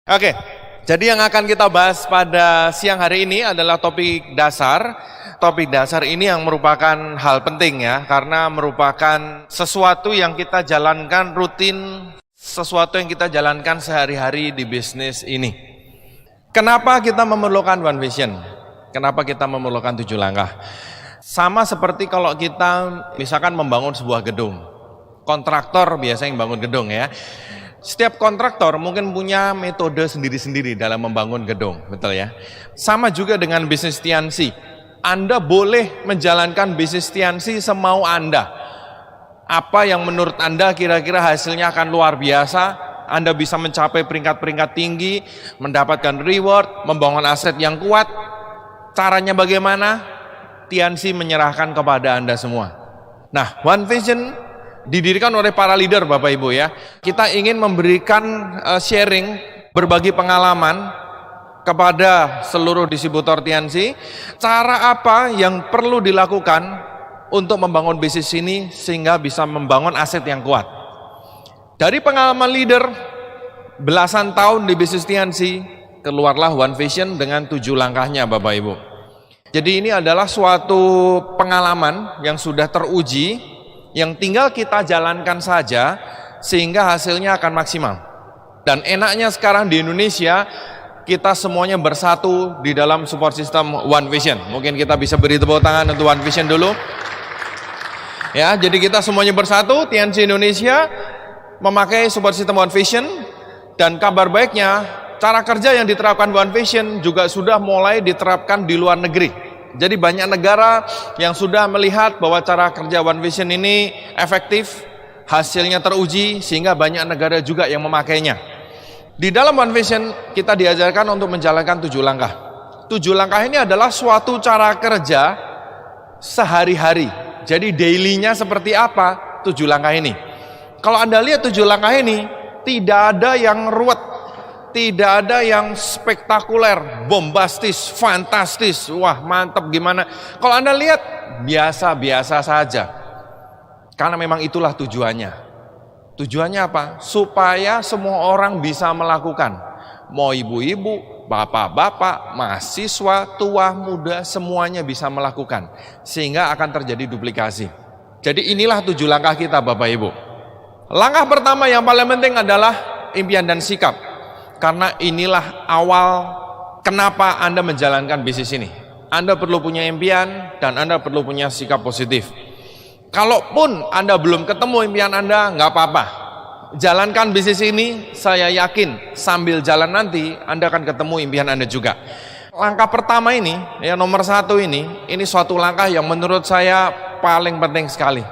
Oke, jadi yang akan kita bahas pada siang hari ini adalah topik dasar. Topik dasar ini yang merupakan hal penting ya, karena merupakan sesuatu yang kita jalankan rutin, sesuatu yang kita jalankan sehari-hari di bisnis ini. Kenapa kita memerlukan One Vision? Kenapa kita memerlukan 7 langkah? Sama seperti kalau kita misalkan membangun sebuah gedung. Kontraktor biasanya yang bangun gedung ya. Setiap kontraktor mungkin punya metode sendiri-sendiri dalam membangun gedung, betul ya? Sama juga dengan bisnis Tiansi. Anda boleh menjalankan bisnis Tiansi semau Anda. Apa yang menurut Anda kira-kira hasilnya akan luar biasa, Anda bisa mencapai peringkat-peringkat tinggi, mendapatkan reward, membangun aset yang kuat. Caranya bagaimana? Tiansi menyerahkan kepada Anda semua. Nah, One Vision didirikan oleh para leader Bapak Ibu ya. Kita ingin memberikan sharing, berbagi pengalaman kepada seluruh distributor Tiansi. Cara apa yang perlu dilakukan untuk membangun bisnis ini sehingga bisa membangun aset yang kuat. Dari pengalaman leader belasan tahun di bisnis Tiansi, keluarlah One Vision dengan 7 langkahnya Bapak Ibu. Jadi ini adalah suatu pengalaman yang sudah teruji, yang tinggal kita jalankan saja sehingga hasilnya akan maksimal. Dan enaknya sekarang di Indonesia kita semuanya bersatu di dalam support system One Vision. Mungkin kita bisa beri tepuk tangan untuk One Vision dulu. Ya, jadi kita semuanya bersatu, Tiansi Indonesia memakai support system One Vision, dan kabar baiknya cara kerja yang diterapkan One Vision juga sudah mulai diterapkan di luar negeri. Jadi banyak negara yang sudah melihat bahwa cara kerja One Vision ini efektif, hasilnya teruji, sehingga banyak negara juga yang memakainya. Di dalam One Vision kita diajarkan untuk menjalankan 7 langkah. 7 langkah ini adalah suatu cara kerja sehari-hari. Jadi daily-nya seperti apa 7 langkah ini. Kalau Anda lihat 7 langkah ini, tidak ada yang ruwet. Tidak ada yang spektakuler, bombastis, fantastis, wah mantap gimana. Kalau Anda lihat, biasa-biasa saja. Karena memang itulah tujuannya. Tujuannya apa? Supaya semua orang bisa melakukan. Mau ibu-ibu, bapak-bapak, mahasiswa, tua, muda, semuanya bisa melakukan. Sehingga akan terjadi duplikasi. Jadi inilah 7 langkah kita Bapak Ibu. Langkah pertama yang paling penting adalah impian dan sikap. Karena inilah awal kenapa Anda menjalankan bisnis ini. Anda perlu punya impian dan Anda perlu punya sikap positif. Kalaupun Anda belum ketemu impian Anda, nggak apa-apa. Jalankan bisnis ini, saya yakin sambil jalan nanti Anda akan ketemu impian Anda juga. Langkah pertama ini, yang nomor 1 ini suatu langkah yang menurut saya paling penting sekali.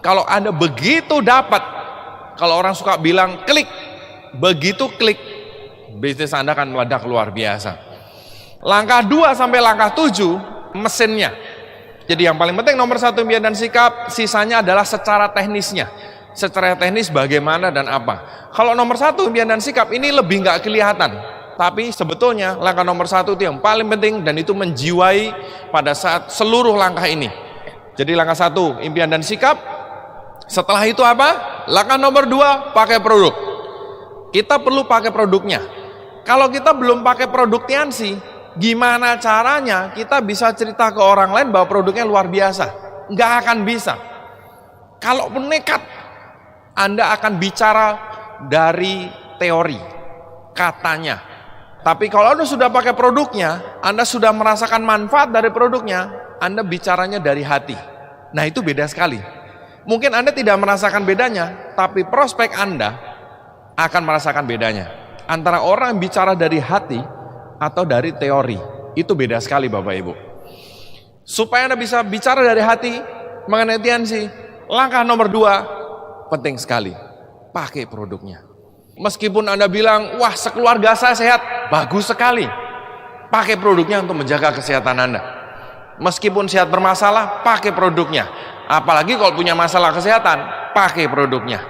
Kalau Anda begitu dapat, kalau orang suka bilang klik, begitu klik, bisnis Anda akan meledak luar biasa. Langkah 2 sampai langkah 7, mesinnya. Jadi yang paling penting nomor 1 impian dan sikap, sisanya adalah secara teknisnya. Secara teknis bagaimana dan apa. Kalau nomor 1 impian dan sikap ini lebih nggak kelihatan. Tapi sebetulnya langkah nomor 1 itu yang paling penting dan itu menjiwai pada saat seluruh langkah ini. Jadi langkah 1 impian dan sikap. Setelah itu apa? Langkah nomor 2 pakai produk. Kita perlu pakai produknya. Kalau kita belum pakai produk Tiansi, gimana caranya kita bisa cerita ke orang lain bahwa produknya luar biasa? Nggak akan bisa. Kalaupun nekat, Anda akan bicara dari teori, katanya. Tapi kalau Anda sudah pakai produknya, Anda sudah merasakan manfaat dari produknya, Anda bicaranya dari hati. Nah itu beda sekali. Mungkin Anda tidak merasakan bedanya, tapi prospek Anda akan merasakan bedanya. Antara orang yang bicara dari hati atau dari teori, itu beda sekali Bapak Ibu. Supaya Anda bisa bicara dari hati mengenai Tiansi, langkah nomor 2 penting sekali, pakai produknya. Meskipun Anda bilang, wah sekeluarga saya sehat, bagus sekali, pakai produknya untuk menjaga kesehatan Anda. Meskipun sehat bermasalah, pakai produknya. Apalagi kalau punya masalah kesehatan, pakai produknya.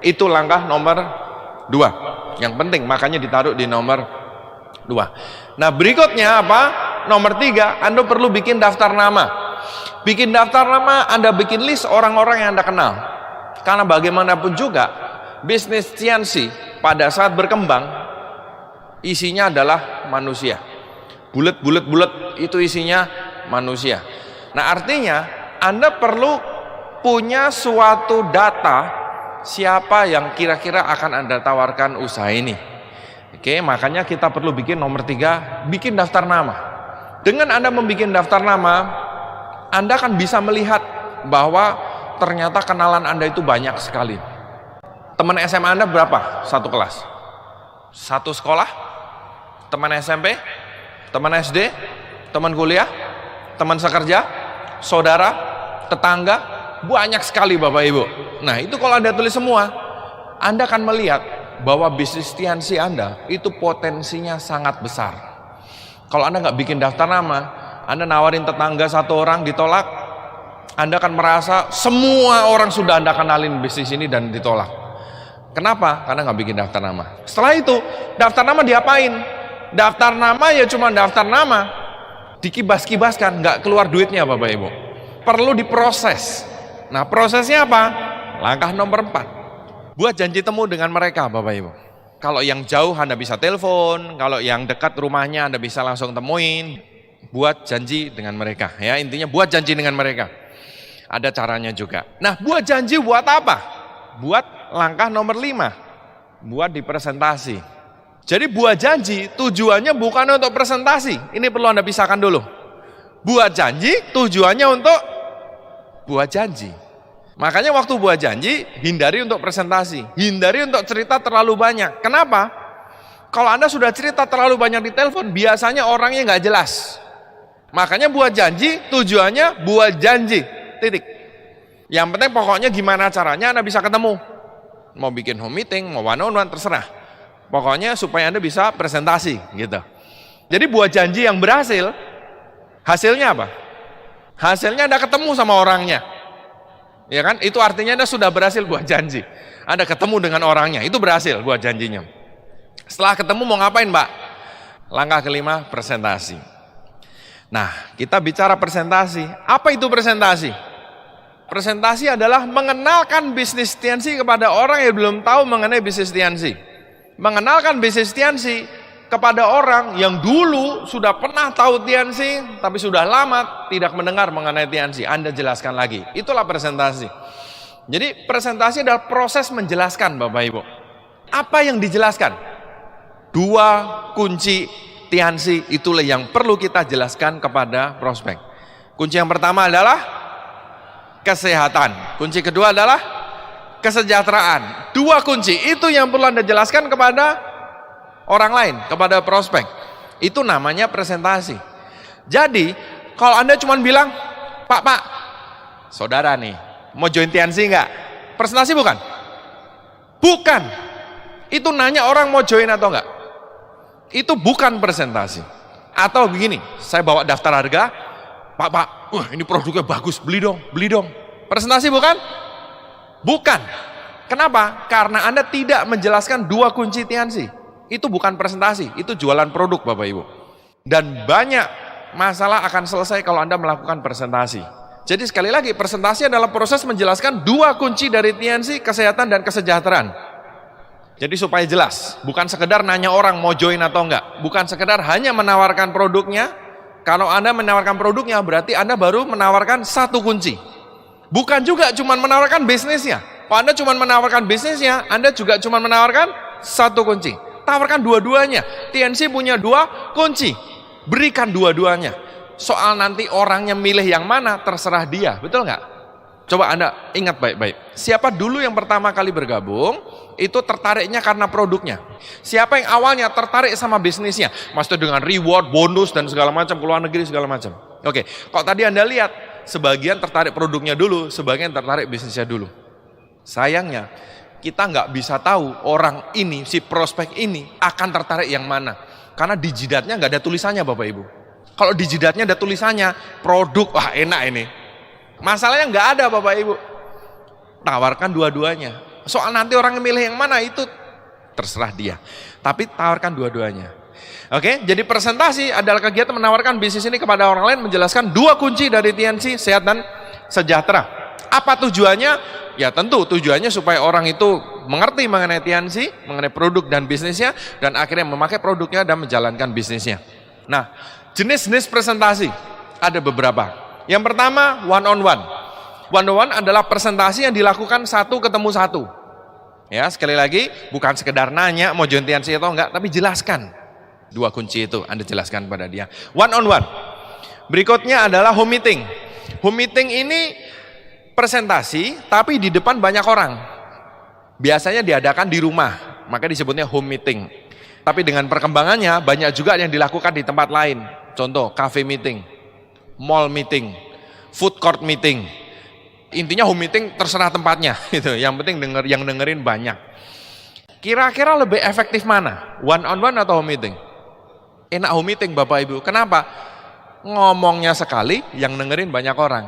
Itu langkah nomor 2 yang penting, makanya ditaruh di nomor 2. Nah berikutnya apa? Nomor 3, Anda perlu bikin daftar nama. Bikin daftar nama, Anda bikin list orang-orang yang Anda kenal. Karena bagaimanapun juga bisnis Tiansi pada saat berkembang isinya adalah manusia. Bulet itu isinya manusia. Nah, artinya Anda perlu punya suatu data siapa yang kira-kira akan Anda tawarkan usaha ini. Oke, makanya kita perlu bikin nomor 3, bikin daftar nama. Dengan Anda membuat daftar nama, Anda akan bisa melihat bahwa ternyata kenalan Anda itu banyak sekali. Teman SMA Anda berapa? Satu kelas? Satu sekolah? Teman SMP? Teman SD? Teman kuliah? Teman sekerja? Saudara? Tetangga? Banyak sekali Bapak Ibu. Nah, itu kalau Anda tulis semua, Anda akan melihat bahwa bisnis Tiansi Anda itu potensinya sangat besar. Kalau Anda nggak bikin daftar nama, Anda nawarin tetangga satu orang ditolak, Anda akan merasa semua orang sudah Anda kenalin bisnis ini dan ditolak. Kenapa? Karena nggak bikin daftar nama. Setelah itu, daftar nama diapain? Daftar nama ya cuma daftar nama, dikibas-kibaskan, nggak keluar duitnya Bapak Ibu. Perlu diproses. Nah, prosesnya apa? Langkah nomor 4. Buat janji temu dengan mereka Bapak Ibu. Kalau yang jauh Anda bisa telepon, kalau yang dekat rumahnya Anda bisa langsung temuin. Buat janji dengan mereka, ya intinya buat janji dengan mereka. Ada caranya juga. Nah, buat janji buat apa? Buat langkah nomor 5, buat di presentasi. Jadi buat janji tujuannya bukan untuk presentasi. Ini perlu Anda pisahkan dulu. Buat janji tujuannya untuk buat janji. Makanya waktu buat janji, hindari untuk presentasi, hindari untuk cerita terlalu banyak. Kenapa? Kalau Anda sudah cerita terlalu banyak di telepon, biasanya orangnya nggak jelas. Makanya buat janji, tujuannya buat janji, titik. Yang penting pokoknya gimana caranya Anda bisa ketemu. Mau bikin home meeting, mau one on one, terserah. Pokoknya supaya Anda bisa presentasi, gitu. Jadi buat janji yang berhasil, hasilnya apa? Hasilnya Anda ketemu sama orangnya. Ya kan? Itu artinya Anda sudah berhasil buat janji. Anda ketemu dengan orangnya, itu berhasil buat janjinya. Setelah ketemu mau ngapain, Mbak? Langkah kelima, presentasi. Nah, kita bicara presentasi. Apa itu presentasi? Presentasi adalah mengenalkan bisnis Tiansi kepada orang yang belum tahu mengenai bisnis Tiansi. Mengenalkan bisnis Tiansi kepada orang yang dulu sudah pernah tahu Tiansi, tapi sudah lama tidak mendengar mengenai Tiansi. Anda jelaskan lagi. Itulah presentasi. Jadi presentasi adalah proses menjelaskan Bapak Ibu. Apa yang dijelaskan? 2 kunci Tiansi itulah yang perlu kita jelaskan kepada prospek. Kunci yang pertama adalah kesehatan. Kunci kedua adalah kesejahteraan. 2 kunci itu yang perlu Anda jelaskan kepada orang lain, kepada prospek. Itu namanya presentasi. Jadi, kalau Anda cuma bilang, Pak, saudara nih, mau join Tiansi enggak? Presentasi bukan? Bukan. Itu nanya orang mau join atau enggak. Itu bukan presentasi. Atau begini, saya bawa daftar harga, Pak, wah ini produknya bagus, beli dong. Presentasi bukan? Bukan. Kenapa? Karena Anda tidak menjelaskan 2 kunci Tiansi. Itu bukan presentasi, itu jualan produk Bapak Ibu. Dan banyak masalah akan selesai kalau Anda melakukan presentasi. Jadi sekali lagi, presentasi adalah proses menjelaskan 2 kunci dari Tiansi, kesehatan dan kesejahteraan. Jadi supaya jelas, bukan sekedar nanya orang mau join atau enggak. Bukan sekedar hanya menawarkan produknya. Kalau Anda menawarkan produknya, berarti Anda baru menawarkan 1 kunci. Bukan juga cuma menawarkan bisnisnya. Kalau Anda cuma menawarkan bisnisnya, Anda juga cuma menawarkan 1 kunci. Tawarkan dua-duanya. Tiansi punya 2 kunci. Berikan dua-duanya. Soal nanti orangnya milih yang mana, terserah dia. Betul nggak? Coba Anda ingat baik-baik. Siapa dulu yang pertama kali bergabung, itu tertariknya karena produknya. Siapa yang awalnya tertarik sama bisnisnya, maksudnya dengan reward, bonus, dan segala macam, keluar negeri, segala macam. Oke, kok tadi Anda lihat, sebagian tertarik produknya dulu, sebagian tertarik bisnisnya dulu. Sayangnya, kita nggak bisa tahu orang ini, si prospek ini akan tertarik yang mana. Karena di jidatnya nggak ada tulisannya Bapak Ibu. Kalau di jidatnya ada tulisannya, produk, wah enak ini. Masalahnya nggak ada Bapak Ibu. Tawarkan dua-duanya. Soal nanti orang yang milih yang mana itu terserah dia. Tapi tawarkan dua-duanya. Oke, jadi presentasi adalah kegiatan menawarkan bisnis ini kepada orang lain, menjelaskan 2 kunci dari Tiansi, sehat dan sejahtera. Apa tujuannya? Ya tentu tujuannya supaya orang itu mengerti mengenai TNC, mengenai produk dan bisnisnya, dan akhirnya memakai produknya dan menjalankan bisnisnya. Nah, jenis-jenis presentasi ada beberapa. Yang pertama, one on one. One on one adalah presentasi yang dilakukan satu ketemu satu. Ya, sekali lagi, bukan sekedar nanya mau join TNC atau enggak, tapi jelaskan. Dua kunci itu Anda jelaskan pada dia. One on one. Berikutnya adalah home meeting. Home meeting ini presentasi tapi di depan banyak orang. Biasanya diadakan di rumah, maka disebutnya home meeting. Tapi dengan perkembangannya banyak juga yang dilakukan di tempat lain. Contoh, cafe meeting, mall meeting, food court meeting. Intinya home meeting terserah tempatnya gitu. Yang penting yang dengerin banyak. Kira-kira lebih efektif mana? One on one atau home meeting? Enak home meeting Bapak Ibu. Kenapa? Ngomongnya sekali, yang dengerin banyak orang.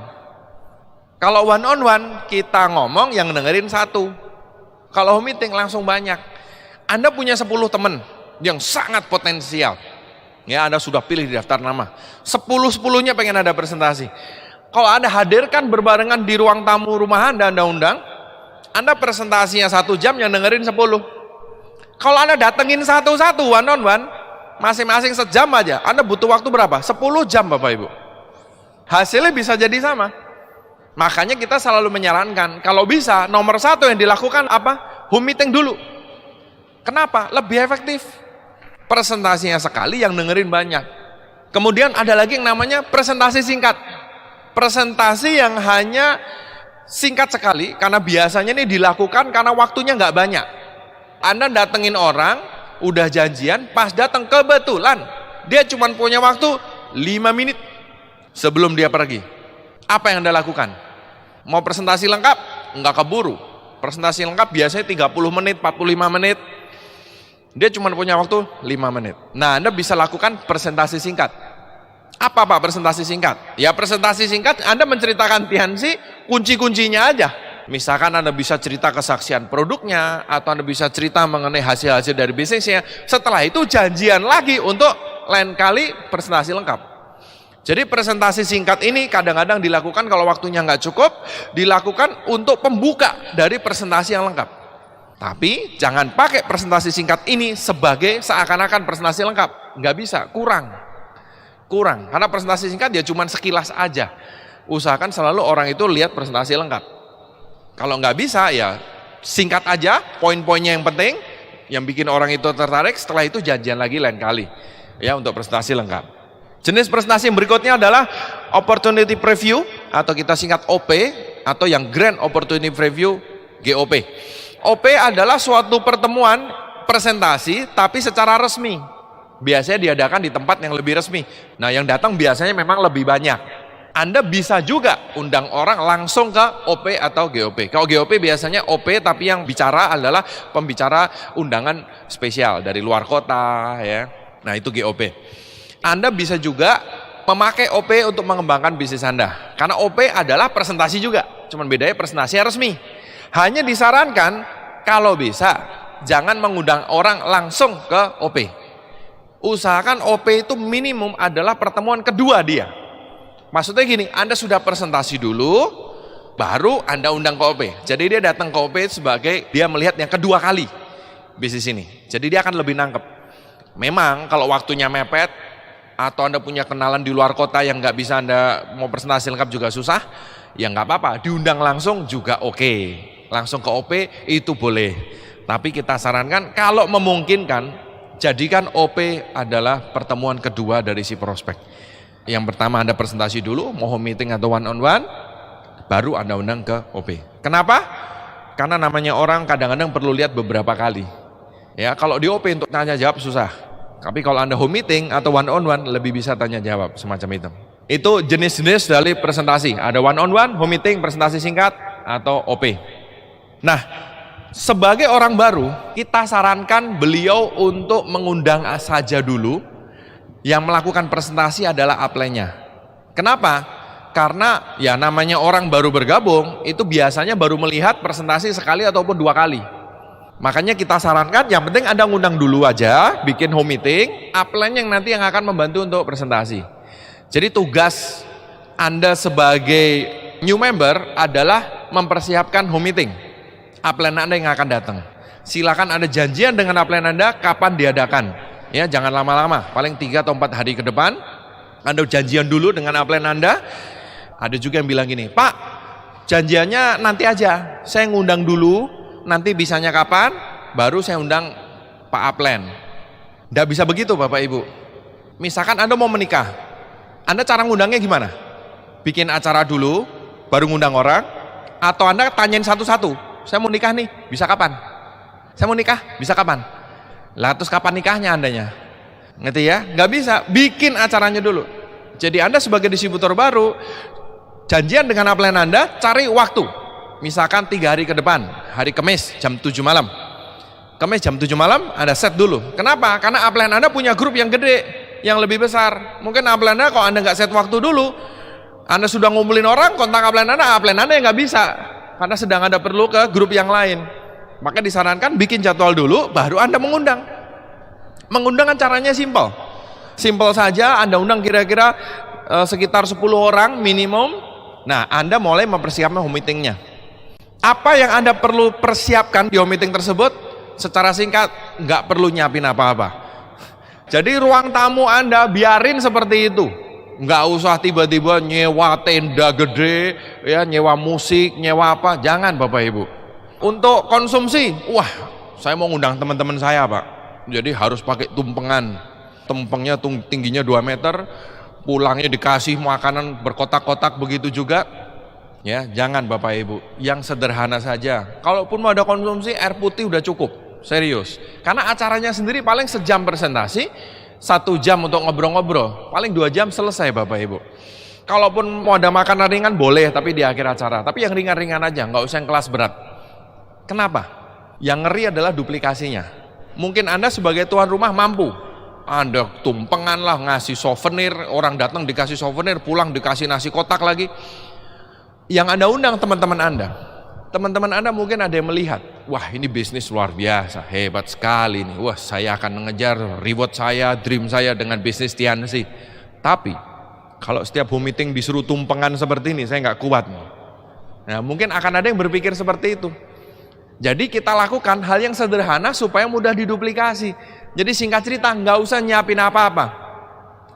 Kalau one on one, kita ngomong, yang dengerin satu. Kalau home meeting langsung banyak. Anda punya 10 teman yang sangat potensial. Ya, Anda sudah pilih di daftar nama. 10-10-nya pengen ada presentasi. Kalau Anda hadirkan berbarengan di ruang tamu rumah Anda undang, Anda presentasinya 1 jam, yang dengerin 10. Kalau Anda datengin satu-satu one on one, masing-masing sejam aja, Anda butuh waktu berapa? 10 jam Bapak Ibu. Hasilnya bisa jadi sama. Makanya kita selalu menyarankan, kalau bisa nomor 1 yang dilakukan apa? Home meeting dulu. Kenapa? Lebih efektif. Presentasinya sekali, yang dengerin banyak. Kemudian ada lagi yang namanya presentasi singkat. Presentasi yang hanya singkat sekali, karena biasanya ini dilakukan karena waktunya nggak banyak. Anda datengin orang, udah janjian, pas datang kebetulan dia cuma punya waktu 5 menit sebelum dia pergi. Apa yang Anda lakukan? Mau presentasi lengkap? Nggak keburu. Presentasi lengkap biasanya 30 menit, 45 menit. Dia cuma punya waktu 5 menit. Nah, Anda bisa lakukan presentasi singkat. Apa Pak presentasi singkat? Ya, presentasi singkat Anda menceritakan TNC, kunci-kuncinya aja. Misalkan Anda bisa cerita kesaksian produknya, atau Anda bisa cerita mengenai hasil-hasil dari bisnisnya. Setelah itu janjian lagi untuk lain kali presentasi lengkap. Jadi presentasi singkat ini kadang-kadang dilakukan kalau waktunya nggak cukup, dilakukan untuk pembuka dari presentasi yang lengkap. Tapi jangan pakai presentasi singkat ini sebagai seakan-akan presentasi lengkap. Nggak bisa, kurang. Karena presentasi singkat dia cuma sekilas aja. Usahakan selalu orang itu lihat presentasi lengkap. Kalau nggak bisa ya singkat aja, poin-poinnya yang penting, yang bikin orang itu tertarik. Setelah itu janjian lagi lain kali ya untuk presentasi lengkap. Jenis presentasi yang berikutnya adalah opportunity preview, atau kita singkat OP, atau yang grand opportunity preview, GOP. OP adalah suatu pertemuan presentasi tapi secara resmi. Biasanya diadakan di tempat yang lebih resmi. Nah, yang datang biasanya memang lebih banyak. Anda bisa juga undang orang langsung ke OP atau GOP. Kalau GOP biasanya OP, tapi yang bicara adalah pembicara undangan spesial dari luar kota ya. Nah, itu GOP. Anda bisa juga memakai OP untuk mengembangkan bisnis Anda. Karena OP adalah presentasi juga, cuman bedanya presentasi resmi. Hanya disarankan kalau bisa jangan mengundang orang langsung ke OP. Usahakan OP itu minimum adalah pertemuan kedua dia. Maksudnya gini, Anda sudah presentasi dulu, baru Anda undang ke OP. Jadi dia datang ke OP sebagai dia melihat yang kedua kali bisnis ini. Jadi dia akan lebih nangkep. Memang kalau waktunya mepet, atau Anda punya kenalan di luar kota yang nggak bisa Anda mau presentasi lengkap juga susah, ya nggak apa-apa, diundang langsung juga oke. Langsung ke OP itu boleh. Tapi kita sarankan kalau memungkinkan, jadikan OP adalah pertemuan kedua dari si prospek. Yang pertama Anda presentasi dulu, mau home meeting atau one on one, baru Anda undang ke OP. Kenapa? Karena namanya orang kadang-kadang perlu lihat beberapa kali. Ya, kalau di OP untuk tanya jawab susah. Tapi kalau Anda home meeting atau one on one lebih bisa tanya jawab semacam itu. Itu jenis-jenis dari presentasi. Ada one on one, home meeting, presentasi singkat, atau OP. Nah, sebagai orang baru, kita sarankan beliau untuk mengundang saja dulu. Yang melakukan presentasi adalah upline-nya. Kenapa? Karena ya namanya orang baru bergabung, itu biasanya baru melihat presentasi sekali ataupun 2 kali. Makanya kita sarankan yang penting Anda ngundang dulu aja, bikin home meeting, upline yang nanti yang akan membantu untuk presentasi. Jadi tugas Anda sebagai new member adalah mempersiapkan home meeting. upline Anda yang akan datang. Silakan Anda janjian dengan upline Anda kapan diadakan. Ya, jangan lama-lama, paling 3 atau 4 hari ke depan Anda janjian dulu dengan upline Anda. Ada juga yang bilang gini, Pak, janjiannya nanti aja, saya ngundang dulu, nanti bisanya kapan, baru saya undang Pak upline. Nggak bisa begitu Bapak Ibu. Misalkan Anda mau menikah, Anda cara ngundangnya gimana? Bikin acara dulu, baru ngundang orang, atau Anda tanyain satu-satu, saya mau nikah nih, bisa kapan? Saya mau nikah, bisa kapan? Lah terus kapan nikahnya Andanya? Ngerti ya? Nggak bisa, bikin acaranya dulu. Jadi Anda sebagai distributor baru, janjian dengan upline Anda, cari waktu. Misalkan 3 hari ke depan, hari Kamis jam 7 malam. Kamis jam 7 malam, Anda set dulu. Kenapa? Karena upline Anda punya grup yang gede, yang lebih besar. Mungkin upline Anda kalau Anda nggak set waktu dulu, Anda sudah ngumpulin orang, kontak upline Anda yang nggak bisa. Karena sedang Anda perlu ke grup yang lain. Maka disarankan bikin jadwal dulu, baru Anda mengundang. Mengundang kan caranya simpel. Simpel saja, Anda undang kira-kira sekitar 10 orang minimum. Nah, Anda mulai mempersiapkan home meetingnya. Apa yang Anda perlu persiapkan di home meeting tersebut? Secara singkat, nggak perlu nyiapin apa-apa. Jadi ruang tamu Anda biarin seperti itu. Nggak usah tiba-tiba nyewa tenda gede, ya, nyewa musik, nyewa apa. Jangan Bapak Ibu. Untuk konsumsi, wah, saya mau ngundang teman-teman saya Pak, jadi harus pakai tumpengan, tempengnya tingginya 2 meter, pulangnya dikasih makanan berkotak-kotak begitu juga. Ya, jangan Bapak Ibu, yang sederhana saja. Kalaupun mau ada konsumsi, air putih udah cukup, serius. Karena acaranya sendiri paling sejam presentasi, 1 jam untuk ngobrol-ngobrol, paling 2 jam selesai Bapak Ibu. Kalaupun mau ada makanan ringan boleh, tapi di akhir acara, tapi yang ringan-ringan aja, nggak usah yang kelas berat. Kenapa? Yang ngeri adalah duplikasinya. Mungkin Anda sebagai tuan rumah mampu, Anda tumpengan lah, ngasih souvenir, orang datang dikasih souvenir, pulang dikasih nasi kotak lagi. Yang Anda undang teman-teman Anda mungkin ada yang melihat, wah ini bisnis luar biasa, hebat sekali nih, wah saya akan mengejar reward saya, dream saya dengan bisnis TNC. Tapi kalau setiap home meeting disuruh tumpengan seperti ini, saya nggak kuat. Nah, mungkin akan ada yang berpikir seperti itu. Jadi kita lakukan hal yang sederhana supaya mudah diduplikasi. Jadi singkat cerita, nggak usah nyiapin apa-apa.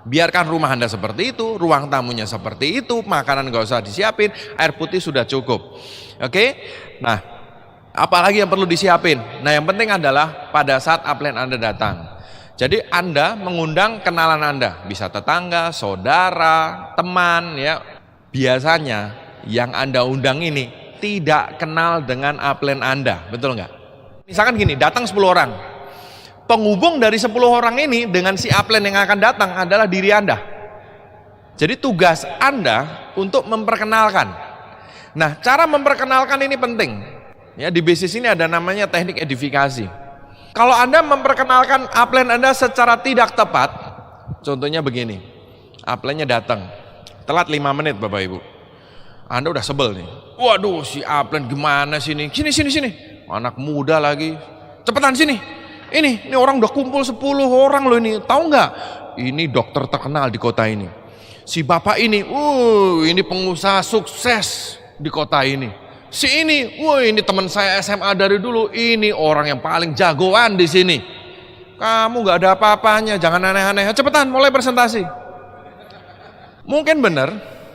Biarkan rumah Anda seperti itu, ruang tamunya seperti itu, makanan nggak usah disiapin, air putih sudah cukup. Oke? Nah, apalagi yang perlu disiapin? Nah, yang penting adalah pada saat upline Anda datang. Jadi Anda mengundang kenalan Anda, bisa tetangga, saudara, teman, ya. Biasanya yang Anda undang ini tidak kenal dengan upline Anda, betul nggak? Misalkan gini, datang 10 orang, penghubung dari 10 orang ini dengan si upline yang akan datang adalah diri Anda. Jadi tugas Anda untuk memperkenalkan. Nah, cara memperkenalkan ini penting. Ya, di bisnis ini ada namanya teknik edifikasi. Kalau Anda memperkenalkan upline Anda secara tidak tepat, contohnya begini, upline-nya datang, telat 5 menit Bapak Ibu. Anda udah sebel nih. Waduh, si upline gimana sih ini? Sini. Anak muda lagi. Cepetan sini. Ini orang udah kumpul 10 orang loh ini. Tahu nggak? Ini dokter terkenal di kota ini. Si bapak ini, ini pengusaha sukses di kota ini. Si ini, ini teman saya SMA dari dulu. Ini orang yang paling jagoan di sini. Kamu nggak ada apa-apanya, jangan aneh-aneh. Cepetan, mulai presentasi. Mungkin benar.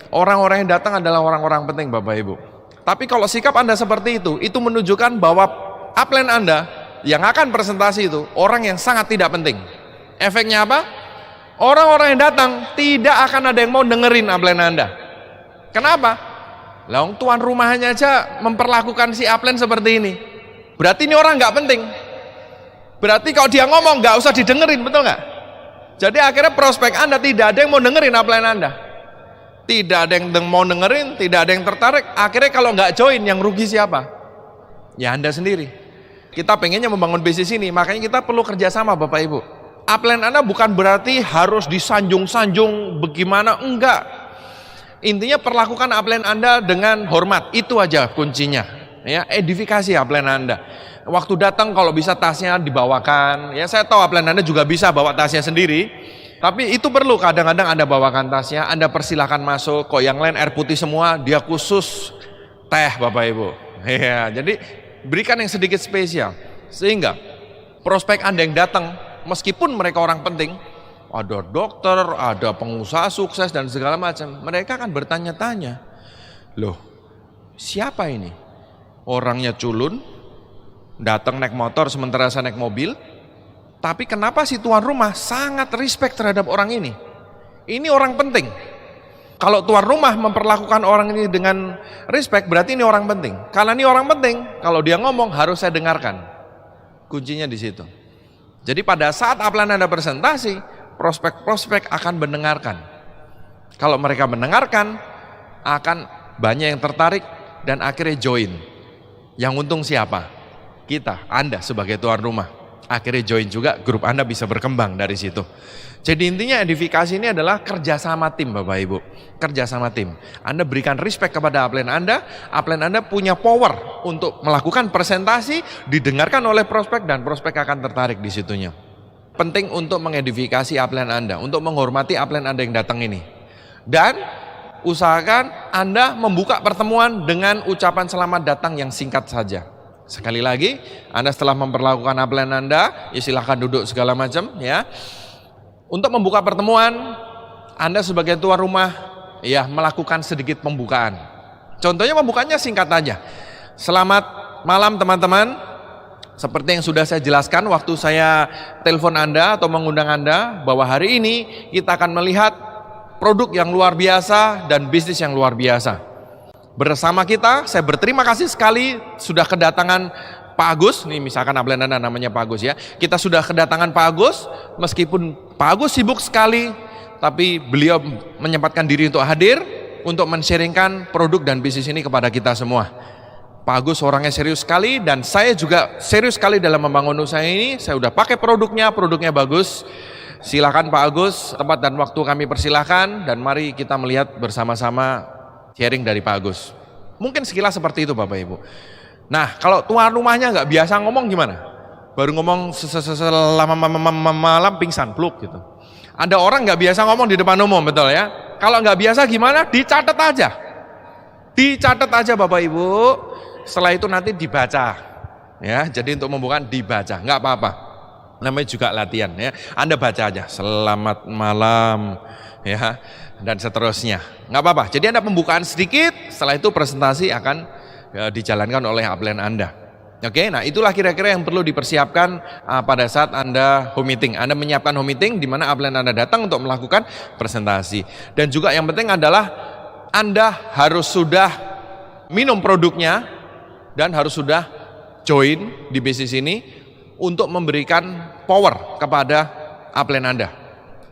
Orang-orang yang datang adalah orang-orang penting Bapak Ibu. Tapi kalau sikap Anda seperti itu menunjukkan bahwa upline Anda yang akan presentasi itu orang yang sangat tidak penting. Efeknya apa? Orang-orang yang datang tidak akan ada yang mau dengerin upline Anda. Kenapa? Lah tuan rumahnya aja memperlakukan si upline seperti ini. Berarti ini orang nggak penting. Berarti kalau dia ngomong nggak usah didengerin, betul nggak? Jadi akhirnya prospek Anda tidak ada yang mau dengerin upline Anda. Tidak ada yang mau dengerin, tidak ada yang tertarik. Akhirnya kalau nggak join, yang rugi siapa? Ya Anda sendiri. Kita pengennya membangun bisnis ini, makanya kita perlu kerjasama Bapak Ibu. Upline Anda bukan berarti harus disanjung-sanjung bagaimana, enggak. Intinya perlakukan upline Anda dengan hormat, itu aja kuncinya. Ya, edifikasi upline Anda. Waktu datang kalau bisa tasnya dibawakan. Ya, saya tahu upline Anda juga bisa bawa tasnya sendiri. Tapi itu perlu kadang-kadang Anda bawakan tasnya, Anda persilahkan masuk. Kok yang lain air putih semua, dia khusus teh Bapak Ibu. Ya, jadi berikan yang sedikit spesial. Sehingga prospek Anda yang datang, meskipun mereka orang penting, ada dokter, ada pengusaha sukses dan segala macam, mereka akan bertanya-tanya, loh siapa ini? Orangnya culun, datang naik motor sementara saya naik mobil, tapi kenapa si tuan rumah sangat respect terhadap orang ini? Ini orang penting. Kalau tuan rumah memperlakukan orang ini dengan respect, berarti ini orang penting. Karena ini orang penting, kalau dia ngomong harus saya dengarkan. Kuncinya di situ. Jadi pada saat upline Anda presentasi, prospek-prospek akan mendengarkan. Kalau mereka mendengarkan, akan banyak yang tertarik dan akhirnya join. Yang untung siapa? Kita, Anda sebagai tuan rumah. Akhirnya join juga, grup Anda bisa berkembang dari situ. Jadi intinya edifikasi ini adalah kerjasama tim Bapak Ibu. Kerjasama tim. Anda berikan respect kepada upline Anda punya power untuk melakukan presentasi, didengarkan oleh prospek dan prospek akan tertarik di situnya. Penting untuk mengedifikasi upline Anda, untuk menghormati upline Anda yang datang ini. Dan usahakan Anda membuka pertemuan dengan ucapan selamat datang yang singkat saja. Sekali lagi, Anda setelah memperlakukan upline Anda, ya silahkan duduk segala macam ya. Untuk membuka pertemuan, Anda sebagai tuan rumah ya melakukan sedikit pembukaan. Contohnya pembukaannya singkat aja. Selamat malam teman-teman. Seperti yang sudah saya jelaskan waktu saya telepon Anda atau mengundang Anda bahwa hari ini kita akan melihat produk yang luar biasa dan bisnis yang luar biasa. Bersama kita, saya berterima kasih sekali sudah kedatangan Pak Agus, nih misalkan upline Anda namanya Pak Agus ya. Kita sudah kedatangan Pak Agus, meskipun Pak Agus sibuk sekali, tapi beliau menyempatkan diri untuk hadir, untuk men-sharingkan produk dan bisnis ini kepada kita semua. Pak Agus orangnya serius sekali dan saya juga serius sekali dalam membangun usaha ini. Saya udah pakai produknya bagus. Silakan Pak Agus, tempat dan waktu kami persilahkan dan mari kita melihat bersama-sama sharing dari Pak Agus. Mungkin sekilas seperti itu Bapak Ibu. Nah kalau tuan rumahnya nggak biasa ngomong gimana? Baru ngomong selama malam pingsan, pluk gitu. Ada orang nggak biasa ngomong di depan umum, betul ya? Kalau nggak biasa gimana? Dicatat aja. Dicatat aja Bapak Ibu. Setelah itu nanti dibaca. Ya, jadi untuk membuka dibaca, nggak apa-apa. Namanya juga latihan ya. Anda baca aja. Selamat malam ya. Dan seterusnya, nggak apa-apa. Jadi Anda pembukaan sedikit, setelah itu presentasi akan dijalankan oleh upline Anda. Oke, nah itulah kira-kira yang perlu dipersiapkan pada saat Anda home meeting. Anda menyiapkan home meeting di mana upline Anda datang untuk melakukan presentasi. Dan juga yang penting adalah Anda harus sudah minum produknya dan harus sudah join di bisnis ini untuk memberikan power kepada upline Anda.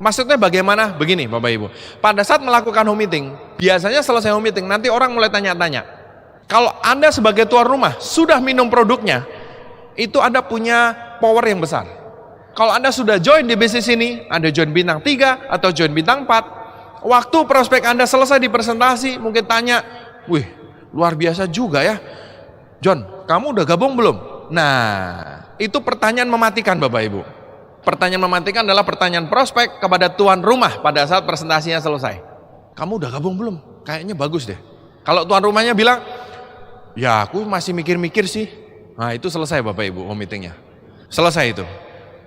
Maksudnya bagaimana? Begini Bapak Ibu, pada saat melakukan home meeting, biasanya selesai home meeting, nanti orang mulai tanya-tanya. Kalau Anda sebagai tuan rumah sudah minum produknya, itu Anda punya power yang besar. Kalau Anda sudah join di bisnis ini, Anda join bintang 3 atau join bintang 4, waktu prospek Anda selesai di presentasi, mungkin tanya, wih luar biasa juga ya, John, kamu udah gabung belum? Nah, itu pertanyaan mematikan Bapak Ibu. Pertanyaan mematikan adalah pertanyaan prospek kepada tuan rumah pada saat presentasinya selesai. Kamu udah gabung belum? Kayaknya bagus deh. Kalau tuan rumahnya bilang, ya aku masih mikir-mikir sih. Nah itu selesai Bapak Ibu home meetingnya. Selesai itu.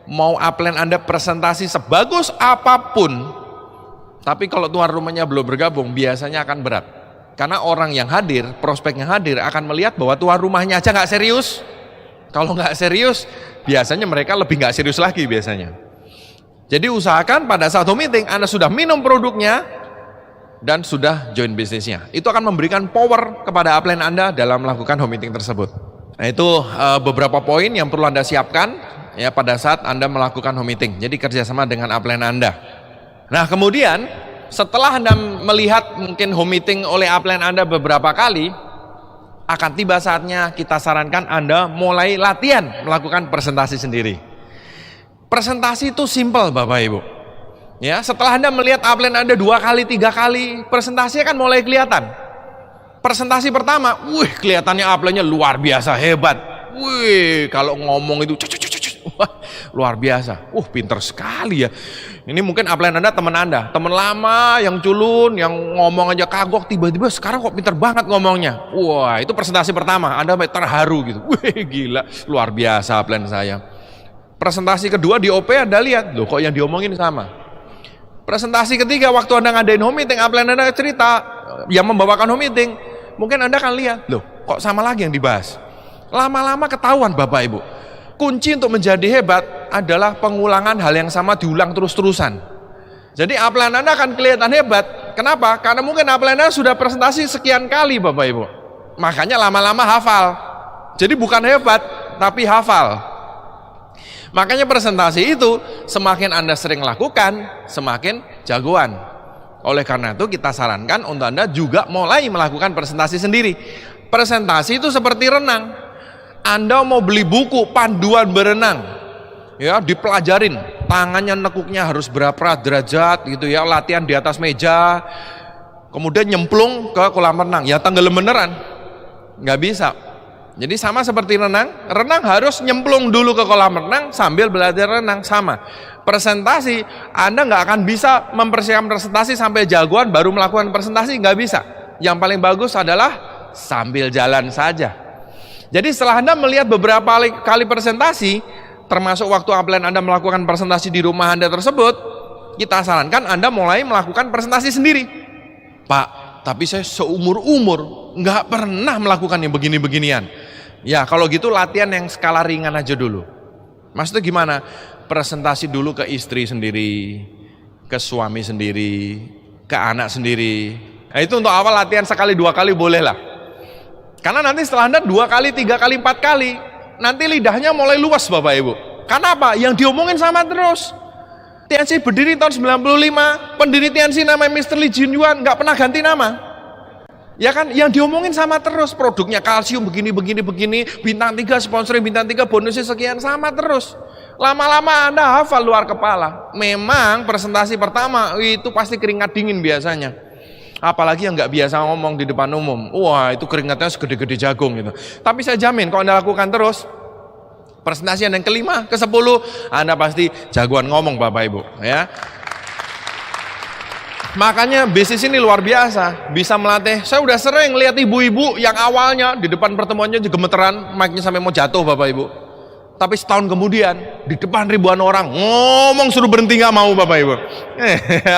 Mau upline Anda presentasi sebagus apapun, tapi kalau tuan rumahnya belum bergabung, biasanya akan berat. Karena orang yang hadir, prospek yang hadir akan melihat bahwa tuan rumahnya aja nggak serius. Kalau nggak serius, biasanya mereka lebih nggak serius lagi biasanya. Jadi usahakan pada saat home meeting Anda sudah minum produknya dan sudah join bisnisnya. Itu akan memberikan power kepada upline Anda dalam melakukan home meeting tersebut. Nah itu beberapa poin yang perlu Anda siapkan ya pada saat Anda melakukan home meeting. Jadi kerjasama dengan upline Anda. Nah kemudian setelah Anda melihat mungkin home meeting oleh upline Anda beberapa kali, akan tiba saatnya kita sarankan Anda mulai latihan melakukan presentasi sendiri. Presentasi itu simple Bapak Ibu. Ya, setelah Anda melihat upline Anda 2 kali, 3 kali, presentasinya kan mulai kelihatan. Presentasi pertama, wih kelihatannya upline-nya luar biasa hebat. Wih, kalau ngomong itu Wah, luar biasa. Pinter sekali ya. Ini mungkin upline Anda, teman lama yang culun, yang ngomong aja kagok, tiba-tiba sekarang kok pinter banget ngomongnya. Wah, itu presentasi pertama, Anda terharu gitu. Wih, gila, luar biasa upline saya. Presentasi kedua di OP Anda lihat, loh kok yang diomongin sama. Presentasi ketiga waktu Anda ngadain home meeting, upline Anda cerita, yang membawakan home meeting, mungkin Anda akan lihat, loh kok sama lagi yang dibahas. Lama-lama ketahuan Bapak Ibu. Kunci untuk menjadi hebat adalah pengulangan hal yang sama diulang terus-terusan. Jadi upline Anda akan kelihatan hebat. Kenapa? Karena mungkin upline Anda sudah presentasi sekian kali Bapak Ibu. Makanya lama-lama hafal. Jadi bukan hebat, tapi hafal. Makanya presentasi itu semakin Anda sering lakukan, semakin jagoan. Oleh karena itu kita sarankan untuk Anda juga mulai melakukan presentasi sendiri. Presentasi itu seperti renang. Anda mau beli buku panduan berenang, ya dipelajarin, tangannya nekuknya harus berapa derajat gitu ya, latihan di atas meja, kemudian nyemplung ke kolam renang, ya tenggelam beneran, nggak bisa. Jadi sama seperti renang harus nyemplung dulu ke kolam renang sambil belajar renang, sama. Presentasi, Anda nggak akan bisa mempersiapkan presentasi sampai jagoan baru melakukan presentasi, nggak bisa. Yang paling bagus adalah sambil jalan saja. Jadi setelah Anda melihat beberapa kali presentasi, termasuk waktu upline Anda melakukan presentasi di rumah Anda tersebut, kita sarankan Anda mulai melakukan presentasi sendiri. Pak, tapi saya seumur-umur nggak pernah melakukan yang begini-beginian. Ya kalau gitu latihan yang skala ringan aja dulu. Maksudnya gimana? Presentasi dulu ke istri sendiri, ke suami sendiri, ke anak sendiri. Nah itu untuk awal latihan sekali 2 kali boleh lah. Karena nanti setelah Anda 2 kali, 3 kali, 4 kali, nanti lidahnya mulai luas Bapak Ibu. Karena apa? Yang diomongin sama terus. TNC berdiri tahun 95, pendiri TNC namanya Mr. Lee Jin Yuan, nggak pernah ganti nama. Ya kan? Yang diomongin sama terus, produknya kalsium begini, bintang 3, sponsorin bintang 3, bonusnya sekian, sama terus. Lama-lama Anda hafal luar kepala. Memang presentasi pertama itu pasti keringat dingin biasanya. Apalagi yang nggak biasa ngomong di depan umum, wah itu keringatnya segede-gede jagung gitu. Tapi saya jamin kalau Anda lakukan terus, presentasi yang ke-5, ke-10, Anda pasti jagoan ngomong Bapak Ibu ya. Makanya bisnis ini luar biasa, bisa melatih. Saya udah sering lihat ibu-ibu yang awalnya di depan pertemuannya gemeteran, mic-nya sampai mau jatuh Bapak Ibu. Tapi setahun kemudian di depan ribuan orang ngomong suruh berhenti nggak mau Bapak Ibu.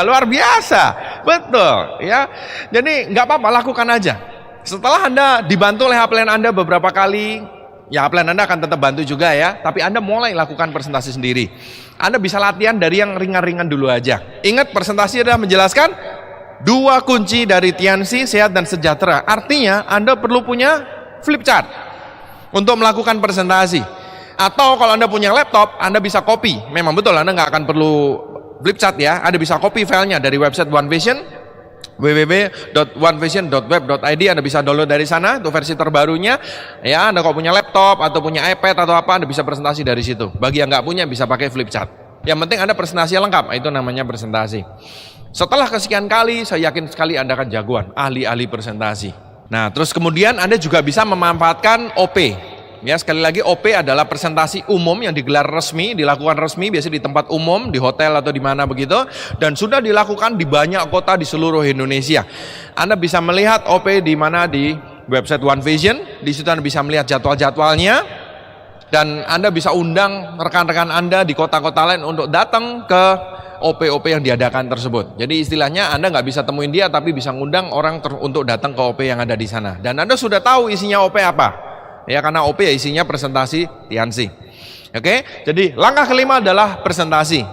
Luar biasa, betul ya. Jadi nggak apa-apa, lakukan aja. Setelah Anda dibantu oleh upline Anda beberapa kali, ya upline Anda akan tetap bantu juga ya. Tapi Anda mulai lakukan presentasi sendiri. Anda bisa latihan dari yang ringan-ringan dulu aja. Ingat presentasi adalah menjelaskan 2 kunci dari TNC, sehat dan sejahtera. Artinya Anda perlu punya flip chart untuk melakukan presentasi. Atau kalau Anda punya laptop, Anda bisa copy. Memang betul, Anda nggak akan perlu flip chart ya. Anda bisa copy filenya dari website One Vision, www.onevision.web.id. Anda bisa download dari sana, itu versi terbarunya. Ya, Anda kalau punya laptop atau punya iPad atau apa, Anda bisa presentasi dari situ. Bagi yang nggak punya, bisa pakai flip chart. Yang penting Anda presentasi lengkap, itu namanya presentasi. Setelah kesekian kali, saya yakin sekali Anda akan jagoan, ahli-ahli presentasi. Nah, terus kemudian Anda juga bisa memanfaatkan OP. Ya, sekali lagi OP adalah presentasi umum yang digelar resmi, dilakukan resmi biasanya di tempat umum, di hotel atau di mana begitu, dan sudah dilakukan di banyak kota di seluruh Indonesia. Anda bisa melihat OP di mana di website One Vision, di situ Anda bisa melihat jadwal-jadwalnya, dan Anda bisa undang rekan-rekan Anda di kota-kota lain untuk datang ke OP-OP yang diadakan tersebut. Jadi istilahnya Anda nggak bisa temuin dia, tapi bisa ngundang orang untuk datang ke OP yang ada di sana. Dan Anda sudah tahu isinya OP apa. Ya, karena OP ya isinya presentasi TNC. Oke, jadi langkah ke-5 adalah presentasi.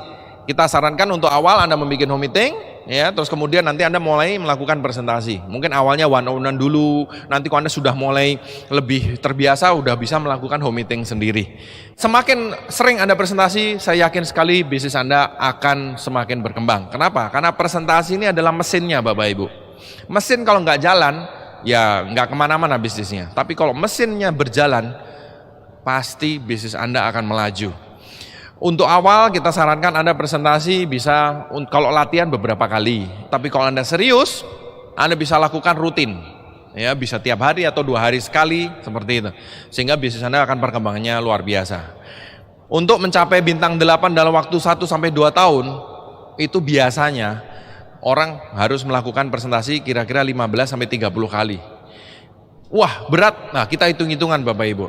Kita sarankan untuk awal Anda membuat home meeting, ya, terus kemudian nanti Anda mulai melakukan presentasi. Mungkin awalnya one-on-one dulu, nanti kalau Anda sudah mulai lebih terbiasa, udah bisa melakukan home meeting sendiri. Semakin sering Anda presentasi, saya yakin sekali bisnis Anda akan semakin berkembang. Kenapa? Karena presentasi ini adalah mesinnya Bapak Ibu. Mesin kalau nggak jalan, ya nggak kemana-mana bisnisnya. Tapi kalau mesinnya berjalan, pasti bisnis Anda akan melaju. Untuk awal kita sarankan Anda presentasi bisa, kalau latihan beberapa kali. Tapi kalau Anda serius, Anda bisa lakukan rutin. Ya, bisa tiap hari atau 2 hari sekali seperti itu. Sehingga bisnis Anda akan perkembangannya luar biasa. Untuk mencapai bintang 8 dalam waktu 1 sampai 2 tahun, itu biasanya orang harus melakukan presentasi kira-kira 15 sampai 30 kali. Wah, berat. Nah, kita hitung-hitungan Bapak Ibu.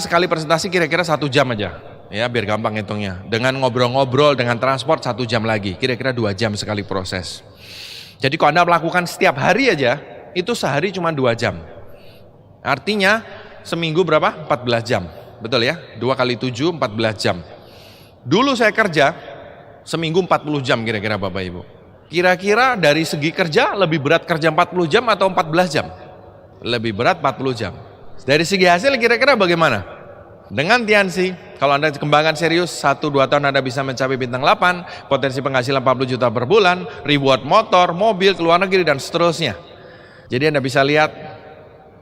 Sekali presentasi kira-kira 1 jam aja. Ya, biar gampang hitungnya. Dengan ngobrol-ngobrol, dengan transport 1 jam lagi. Kira-kira 2 jam sekali proses. Jadi kalau Anda melakukan setiap hari aja, itu sehari cuma 2 jam. Artinya seminggu berapa? 14 jam. Betul ya? 2 kali 7, 14 jam. Dulu saya kerja, seminggu 40 jam kira-kira Bapak Ibu. Kira-kira dari segi kerja, lebih berat kerja 40 jam atau 14 jam? Lebih berat 40 jam. Dari segi hasil kira-kira bagaimana? Dengan Tiansi, kalau Anda kembangkan serius, 1-2 tahun Anda bisa mencapai bintang 8, potensi penghasilan 40 juta per bulan, reward motor, mobil, keluar negeri, dan seterusnya. Jadi Anda bisa lihat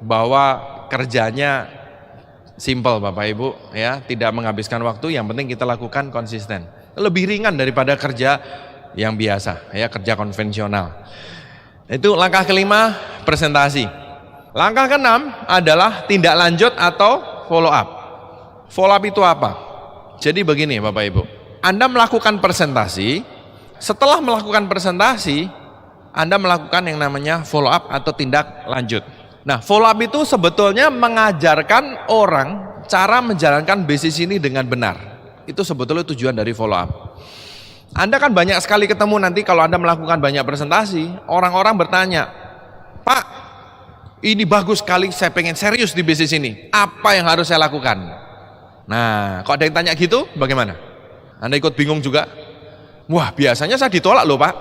bahwa kerjanya simple Bapak Ibu, ya, tidak menghabiskan waktu, yang penting kita lakukan konsisten. Lebih ringan daripada kerja yang biasa, ya, kerja konvensional. Itu langkah kelima, presentasi. Langkah keenam adalah tindak lanjut atau follow up. Follow up itu apa? Jadi begini Bapak Ibu, Anda melakukan presentasi, setelah melakukan presentasi, Anda melakukan yang namanya follow up atau tindak lanjut. Nah, follow up itu sebetulnya mengajarkan orang cara menjalankan bisnis ini dengan benar. Itu sebetulnya tujuan dari follow up. Anda kan banyak sekali ketemu nanti kalau Anda melakukan banyak presentasi, orang-orang bertanya, Pak, ini bagus sekali, saya pengen serius di bisnis ini, apa yang harus saya lakukan? Nah, kalau ada yang tanya gitu, bagaimana? Anda ikut bingung juga? Wah, biasanya saya ditolak loh Pak,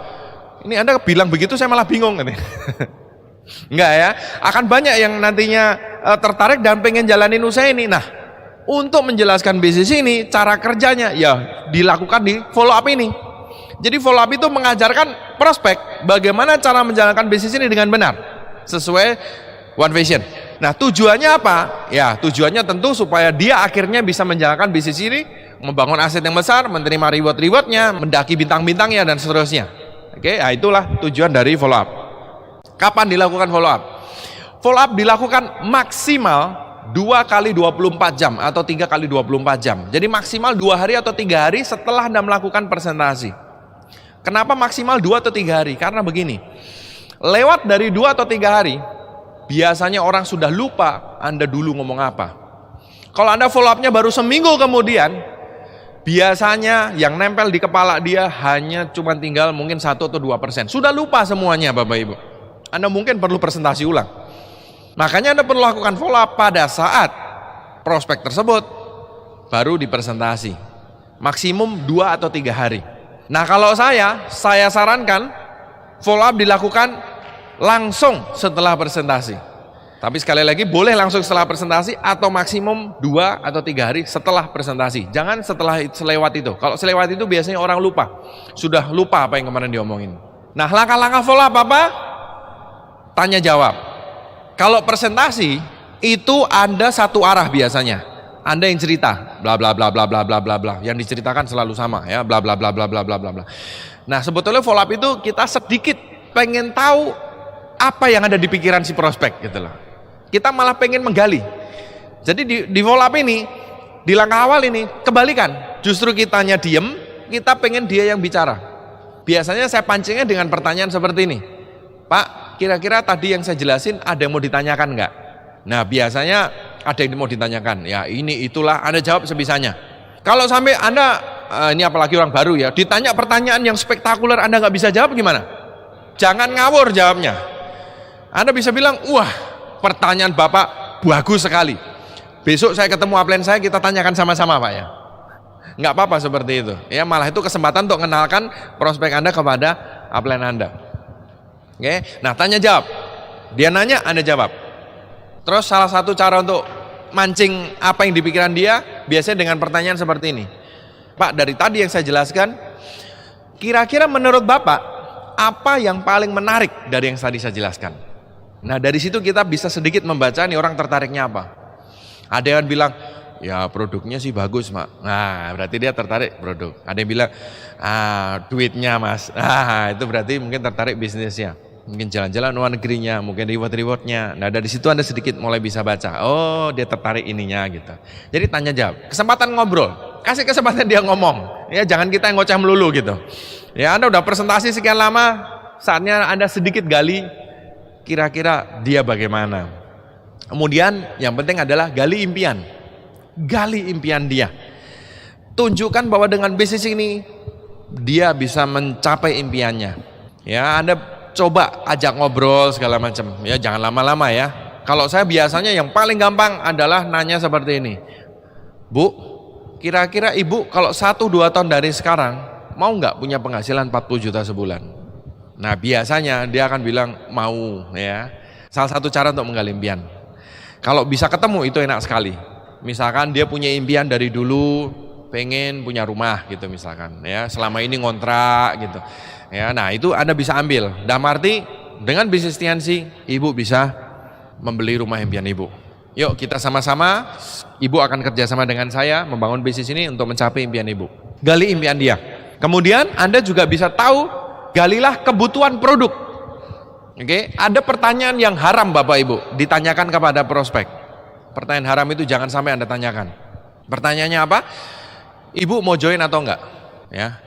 ini Anda bilang begitu saya malah bingung. Enggak ya, akan banyak yang nantinya tertarik dan pengen jalanin usaha ini. Nah, untuk menjelaskan bisnis ini, cara kerjanya ya dilakukan di follow up ini. Jadi follow up itu mengajarkan prospek bagaimana cara menjalankan bisnis ini dengan benar, sesuai One Vision. Nah, tujuannya apa? Ya, tujuannya tentu supaya dia akhirnya bisa menjalankan bisnis ini, membangun aset yang besar, menerima reward-rewardnya, mendaki bintang-bintangnya, dan seterusnya. Oke, nah itulah tujuan dari follow up. Kapan dilakukan follow up? Follow up dilakukan maksimal 2 kali 24 jam atau 3 kali 24 jam. Jadi maksimal 2 hari atau 3 hari setelah Anda melakukan presentasi. Kenapa maksimal 2 atau 3 hari? Karena begini, lewat dari 2 atau 3 hari, biasanya orang sudah lupa Anda dulu ngomong apa. Kalau Anda follow up-nya baru seminggu kemudian, biasanya yang nempel di kepala dia hanya cuma tinggal mungkin 1 atau 2%. Sudah lupa semuanya Bapak Ibu. Anda mungkin perlu presentasi ulang. Makanya Anda perlu lakukan follow up pada saat prospek tersebut baru dipresentasi. Maksimum 2 atau 3 hari. Nah, kalau saya sarankan follow up dilakukan langsung setelah presentasi. Tapi sekali lagi boleh langsung setelah presentasi atau maksimum 2 atau 3 hari setelah presentasi. Jangan selewat itu. Kalau selewat itu biasanya orang lupa. Sudah lupa apa yang kemarin diomongin. Nah, langkah-langkah follow up apa? Tanya jawab. Kalau presentasi itu Anda satu arah biasanya. Anda yang cerita, bla bla bla bla bla bla bla bla. Yang diceritakan selalu sama ya, bla bla bla bla bla bla bla bla. Nah, sebetulnya follow up itu kita sedikit pengen tahu apa yang ada di pikiran si prospek gitu loh. Kita malah pengen menggali. Jadi di follow up ini, di langkah awal ini kebalikan. Justru kitanya diem, kita pengen dia yang bicara. Biasanya saya pancingnya dengan pertanyaan seperti ini. Pak, kira-kira tadi yang saya jelasin ada yang mau ditanyakan nggak? Nah, biasanya ada yang mau ditanyakan. Ya ini itulah, Anda jawab sebisanya. Kalau sampai Anda, ini apalagi orang baru ya, ditanya pertanyaan yang spektakuler Anda nggak bisa jawab gimana? Jangan ngawur jawabnya. Anda bisa bilang, wah pertanyaan Bapak bagus sekali. Besok saya ketemu upline saya, kita tanyakan sama-sama Pak ya. Nggak apa-apa seperti itu. Ya, malah itu kesempatan untuk mengenalkan prospek Anda kepada upline Anda. Oke, nah tanya jawab. Dia nanya, Anda jawab. Terus salah satu cara untuk mancing apa yang di pikiran dia, biasanya dengan pertanyaan seperti ini. Pak, dari tadi yang saya jelaskan, kira-kira menurut Bapak, apa yang paling menarik dari yang tadi saya jelaskan? Nah, dari situ kita bisa sedikit membaca nih orang tertariknya apa. Ada yang bilang, ya produknya sih bagus Mak. Nah, berarti dia tertarik produk. Ada yang bilang, duitnya Mas. Itu berarti mungkin tertarik bisnisnya. mungkin jalan-jalan luar negerinya, mungkin reward-rewardnya. Nah dari situ Anda sedikit mulai bisa baca, oh dia tertarik ininya gitu. Jadi tanya jawab, kesempatan ngobrol, kasih kesempatan dia ngomong, ya jangan kita yang ngoceh melulu gitu. Ya Anda udah presentasi sekian lama, saatnya Anda sedikit gali, kira-kira dia bagaimana. Kemudian yang penting adalah gali impian dia. Tunjukkan bahwa dengan bisnis ini dia bisa mencapai impiannya. Ya Anda coba ajak ngobrol segala macam, ya jangan lama-lama ya. Kalau saya biasanya yang paling gampang adalah nanya seperti ini, Bu, kira-kira Ibu kalau 1-2 tahun dari sekarang mau nggak punya penghasilan 40 juta sebulan? Nah biasanya dia akan bilang mau ya. Salah satu cara untuk menggali impian. Kalau bisa ketemu itu enak sekali. Misalkan dia punya impian dari dulu pengen punya rumah gitu misalkan ya, selama ini ngontrak gitu. Ya, nah itu Anda bisa ambil. Dalam arti dengan bisnis Tiansi, Ibu bisa membeli rumah impian Ibu. Yuk kita sama-sama, Ibu akan kerjasama dengan saya membangun bisnis ini untuk mencapai impian Ibu. Gali impian dia. Kemudian Anda juga bisa tahu, galilah kebutuhan produk. Oke, ada pertanyaan yang haram Bapak Ibu ditanyakan kepada prospek. Pertanyaan haram itu jangan sampai Anda tanyakan. Pertanyaannya apa? Ibu mau join atau enggak? Ya,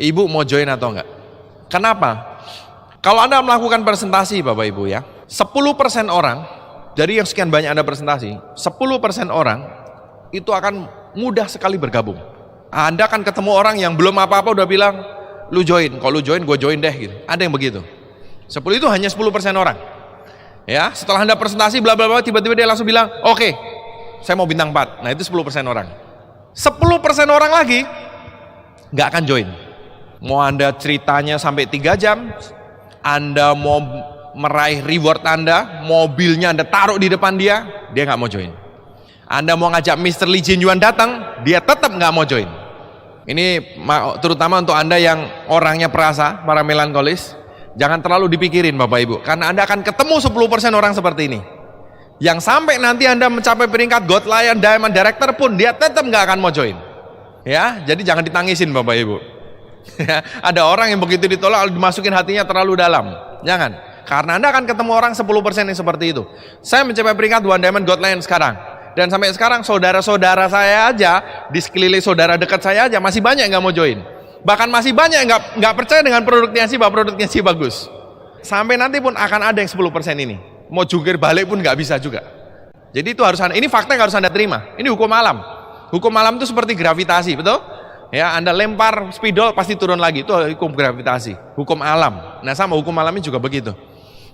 Ibu mau join atau enggak? Kenapa? Kalau Anda melakukan presentasi Bapak Ibu ya, 10% orang dari yang sekian banyak Anda presentasi, 10% orang itu akan mudah sekali bergabung. Anda akan ketemu orang yang belum apa-apa udah bilang, lu join, kalau lu join gue join deh gitu. Ada yang begitu. 10 itu hanya 10% orang. Ya, setelah Anda presentasi bla bla bla tiba-tiba dia langsung bilang, "Oke, saya mau bintang 4." Nah, itu 10% orang. 10% orang lagi nggak akan join. Mau Anda ceritanya sampai 3 jam, Anda mau meraih reward Anda, mobilnya Anda taruh di depan dia nggak mau join. Anda mau ngajak Mr. Lee Jin Yuan datang, dia tetap nggak mau join. Ini terutama untuk Anda yang orangnya perasa, para melankolis, jangan terlalu dipikirin Bapak Ibu, karena Anda akan ketemu 10% orang seperti ini. Yang sampai nanti Anda mencapai peringkat God Lion Diamond Director pun dia tetap nggak akan mau join. Ya, jadi jangan ditangisin Bapak Ibu. Ya, ada orang yang begitu ditolak dimasukin hatinya terlalu dalam. Jangan, karena Anda akan ketemu orang 10% yang seperti itu. Saya mencapai peringkat One Diamond God Lion sekarang, dan sampai sekarang saudara-saudara saya aja di sekeliling saudara dekat saya aja masih banyak yang nggak mau join. Bahkan masih banyak yang nggak percaya dengan produk Tiansi bahwa produk Tiansi bagus. Sampai nanti pun akan ada yang 10% ini mau jungkir balik pun nggak bisa juga. Jadi itu harus ini fakta yang harus Anda terima. Ini hukum alam. Hukum alam itu seperti gravitasi, betul? Ya, Anda lempar spidol pasti turun lagi, itu hukum gravitasi, hukum alam. Nah sama hukum alamnya juga begitu.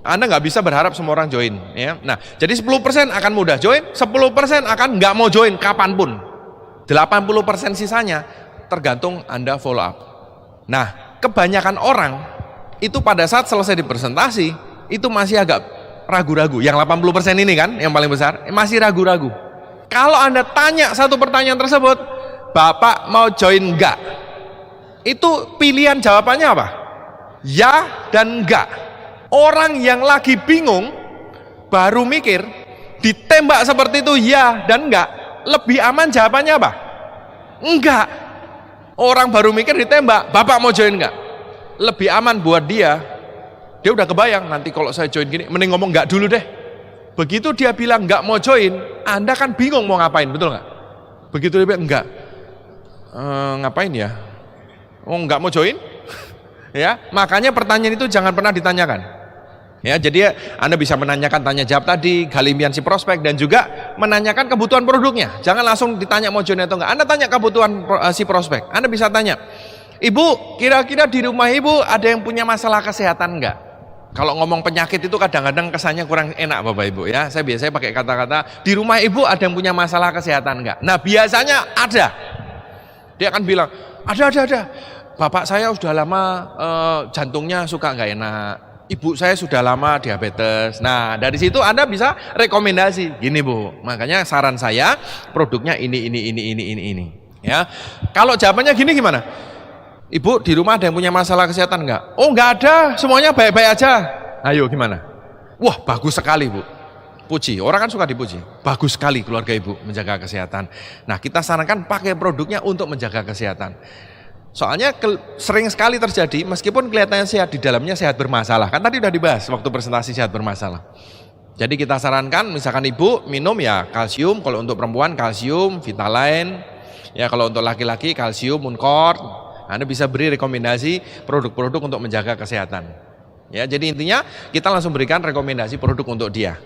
Anda nggak bisa berharap semua orang join. Ya. Nah jadi 10% akan mudah join, 10% akan nggak mau join kapanpun. 80% sisanya tergantung Anda follow up. Nah kebanyakan orang itu pada saat selesai di presentasi itu masih agak ragu-ragu. Yang 80% ini kan yang paling besar masih ragu-ragu. Kalau Anda tanya satu pertanyaan tersebut, Bapak mau join enggak? Itu pilihan jawabannya apa? Ya dan enggak. Orang yang lagi bingung baru mikir, ditembak seperti itu ya dan enggak, lebih aman jawabannya apa? Enggak. Orang baru mikir ditembak, Bapak mau join enggak? Lebih aman buat dia. Dia udah kebayang nanti kalau saya join gini, mending ngomong enggak dulu deh. Begitu dia bilang enggak mau join, Anda kan bingung mau ngapain, betul enggak? Begitu dia bilang enggak, ngapain ya? Oh nggak mau join? Ya, makanya pertanyaan itu jangan pernah ditanyakan. Ya, jadi Anda bisa menanyakan tanya jawab tadi, gali impian si prospek, dan juga menanyakan kebutuhan produknya. Jangan langsung ditanya mau join atau enggak. Anda tanya kebutuhan si prospek. Anda bisa tanya, Ibu, kira-kira di rumah Ibu ada yang punya masalah kesehatan enggak? Kalau ngomong penyakit itu kadang-kadang kesannya kurang enak Bapak Ibu ya. Saya biasanya pakai kata-kata, di rumah Ibu ada yang punya masalah kesehatan enggak? Nah biasanya ada. Dia akan bilang, ada. Bapak saya sudah lama jantungnya suka nggak enak. Ibu saya sudah lama diabetes. Nah dari situ Anda bisa rekomendasi. Gini Bu, makanya saran saya produknya ini. Ya, kalau jawabannya gini gimana? Ibu di rumah ada yang punya masalah kesehatan nggak? Oh nggak ada, semuanya baik-baik aja. Ayo gimana? Wah bagus sekali Bu. Puji, orang kan suka dipuji. Bagus sekali keluarga Ibu menjaga kesehatan. Nah kita sarankan pakai produknya untuk menjaga kesehatan. Soalnya sering sekali terjadi, meskipun kelihatannya sehat, di dalamnya sehat bermasalah. Kan tadi udah dibahas waktu presentasi sehat bermasalah. Jadi kita sarankan, misalkan ibu minum ya kalsium, kalau untuk perempuan kalsium, Vitaline, ya kalau untuk laki-laki kalsium, Muncort. Anda bisa beri rekomendasi produk-produk untuk menjaga kesehatan. Ya, jadi intinya kita langsung berikan rekomendasi produk untuk dia.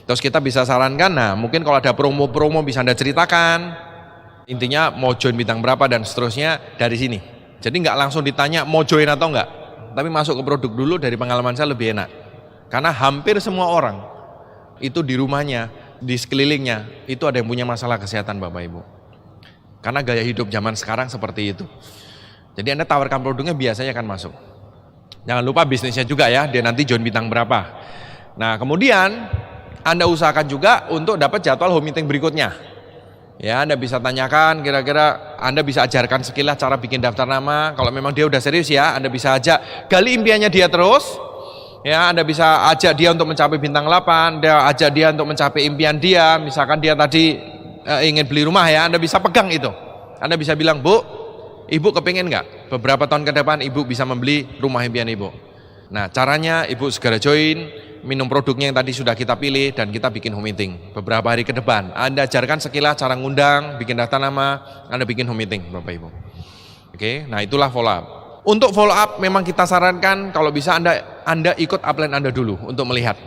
Terus kita bisa sarankan, nah mungkin kalau ada promo-promo bisa Anda ceritakan. Intinya mau join bintang berapa dan seterusnya dari sini. Jadi nggak langsung ditanya mau join atau enggak, tapi masuk ke produk dulu. Dari pengalaman saya lebih enak. Karena hampir semua orang itu di rumahnya, di sekelilingnya itu ada yang punya masalah kesehatan Bapak Ibu. Karena gaya hidup zaman sekarang seperti itu. Jadi Anda tawarkan produknya biasanya akan masuk. Jangan lupa bisnisnya juga ya, dia nanti join bintang berapa. Nah kemudian Anda usahakan juga untuk dapat jadwal home meeting berikutnya. Ya, Anda bisa tanyakan, kira-kira Anda bisa ajarkan sekilas cara bikin daftar nama. Kalau memang dia udah serius ya, Anda bisa ajak gali impiannya dia terus. Ya, Anda bisa ajak dia untuk mencapai bintang 8, Anda ajak dia untuk mencapai impian dia. Misalkan dia tadi ingin beli rumah ya, Anda bisa pegang itu. Anda bisa bilang, Bu, Ibu kepingin nggak beberapa tahun ke depan Ibu bisa membeli rumah impian Ibu. Nah, caranya Ibu segera join, minum produknya yang tadi sudah kita pilih, dan kita bikin home meeting beberapa hari ke depan. Anda ajarkan sekilas cara ngundang, bikin daftar nama, Anda bikin home meeting Bapak Ibu. Oke, nah itulah follow up. Untuk follow up memang kita sarankan kalau bisa Anda ikut upline Anda dulu untuk melihat.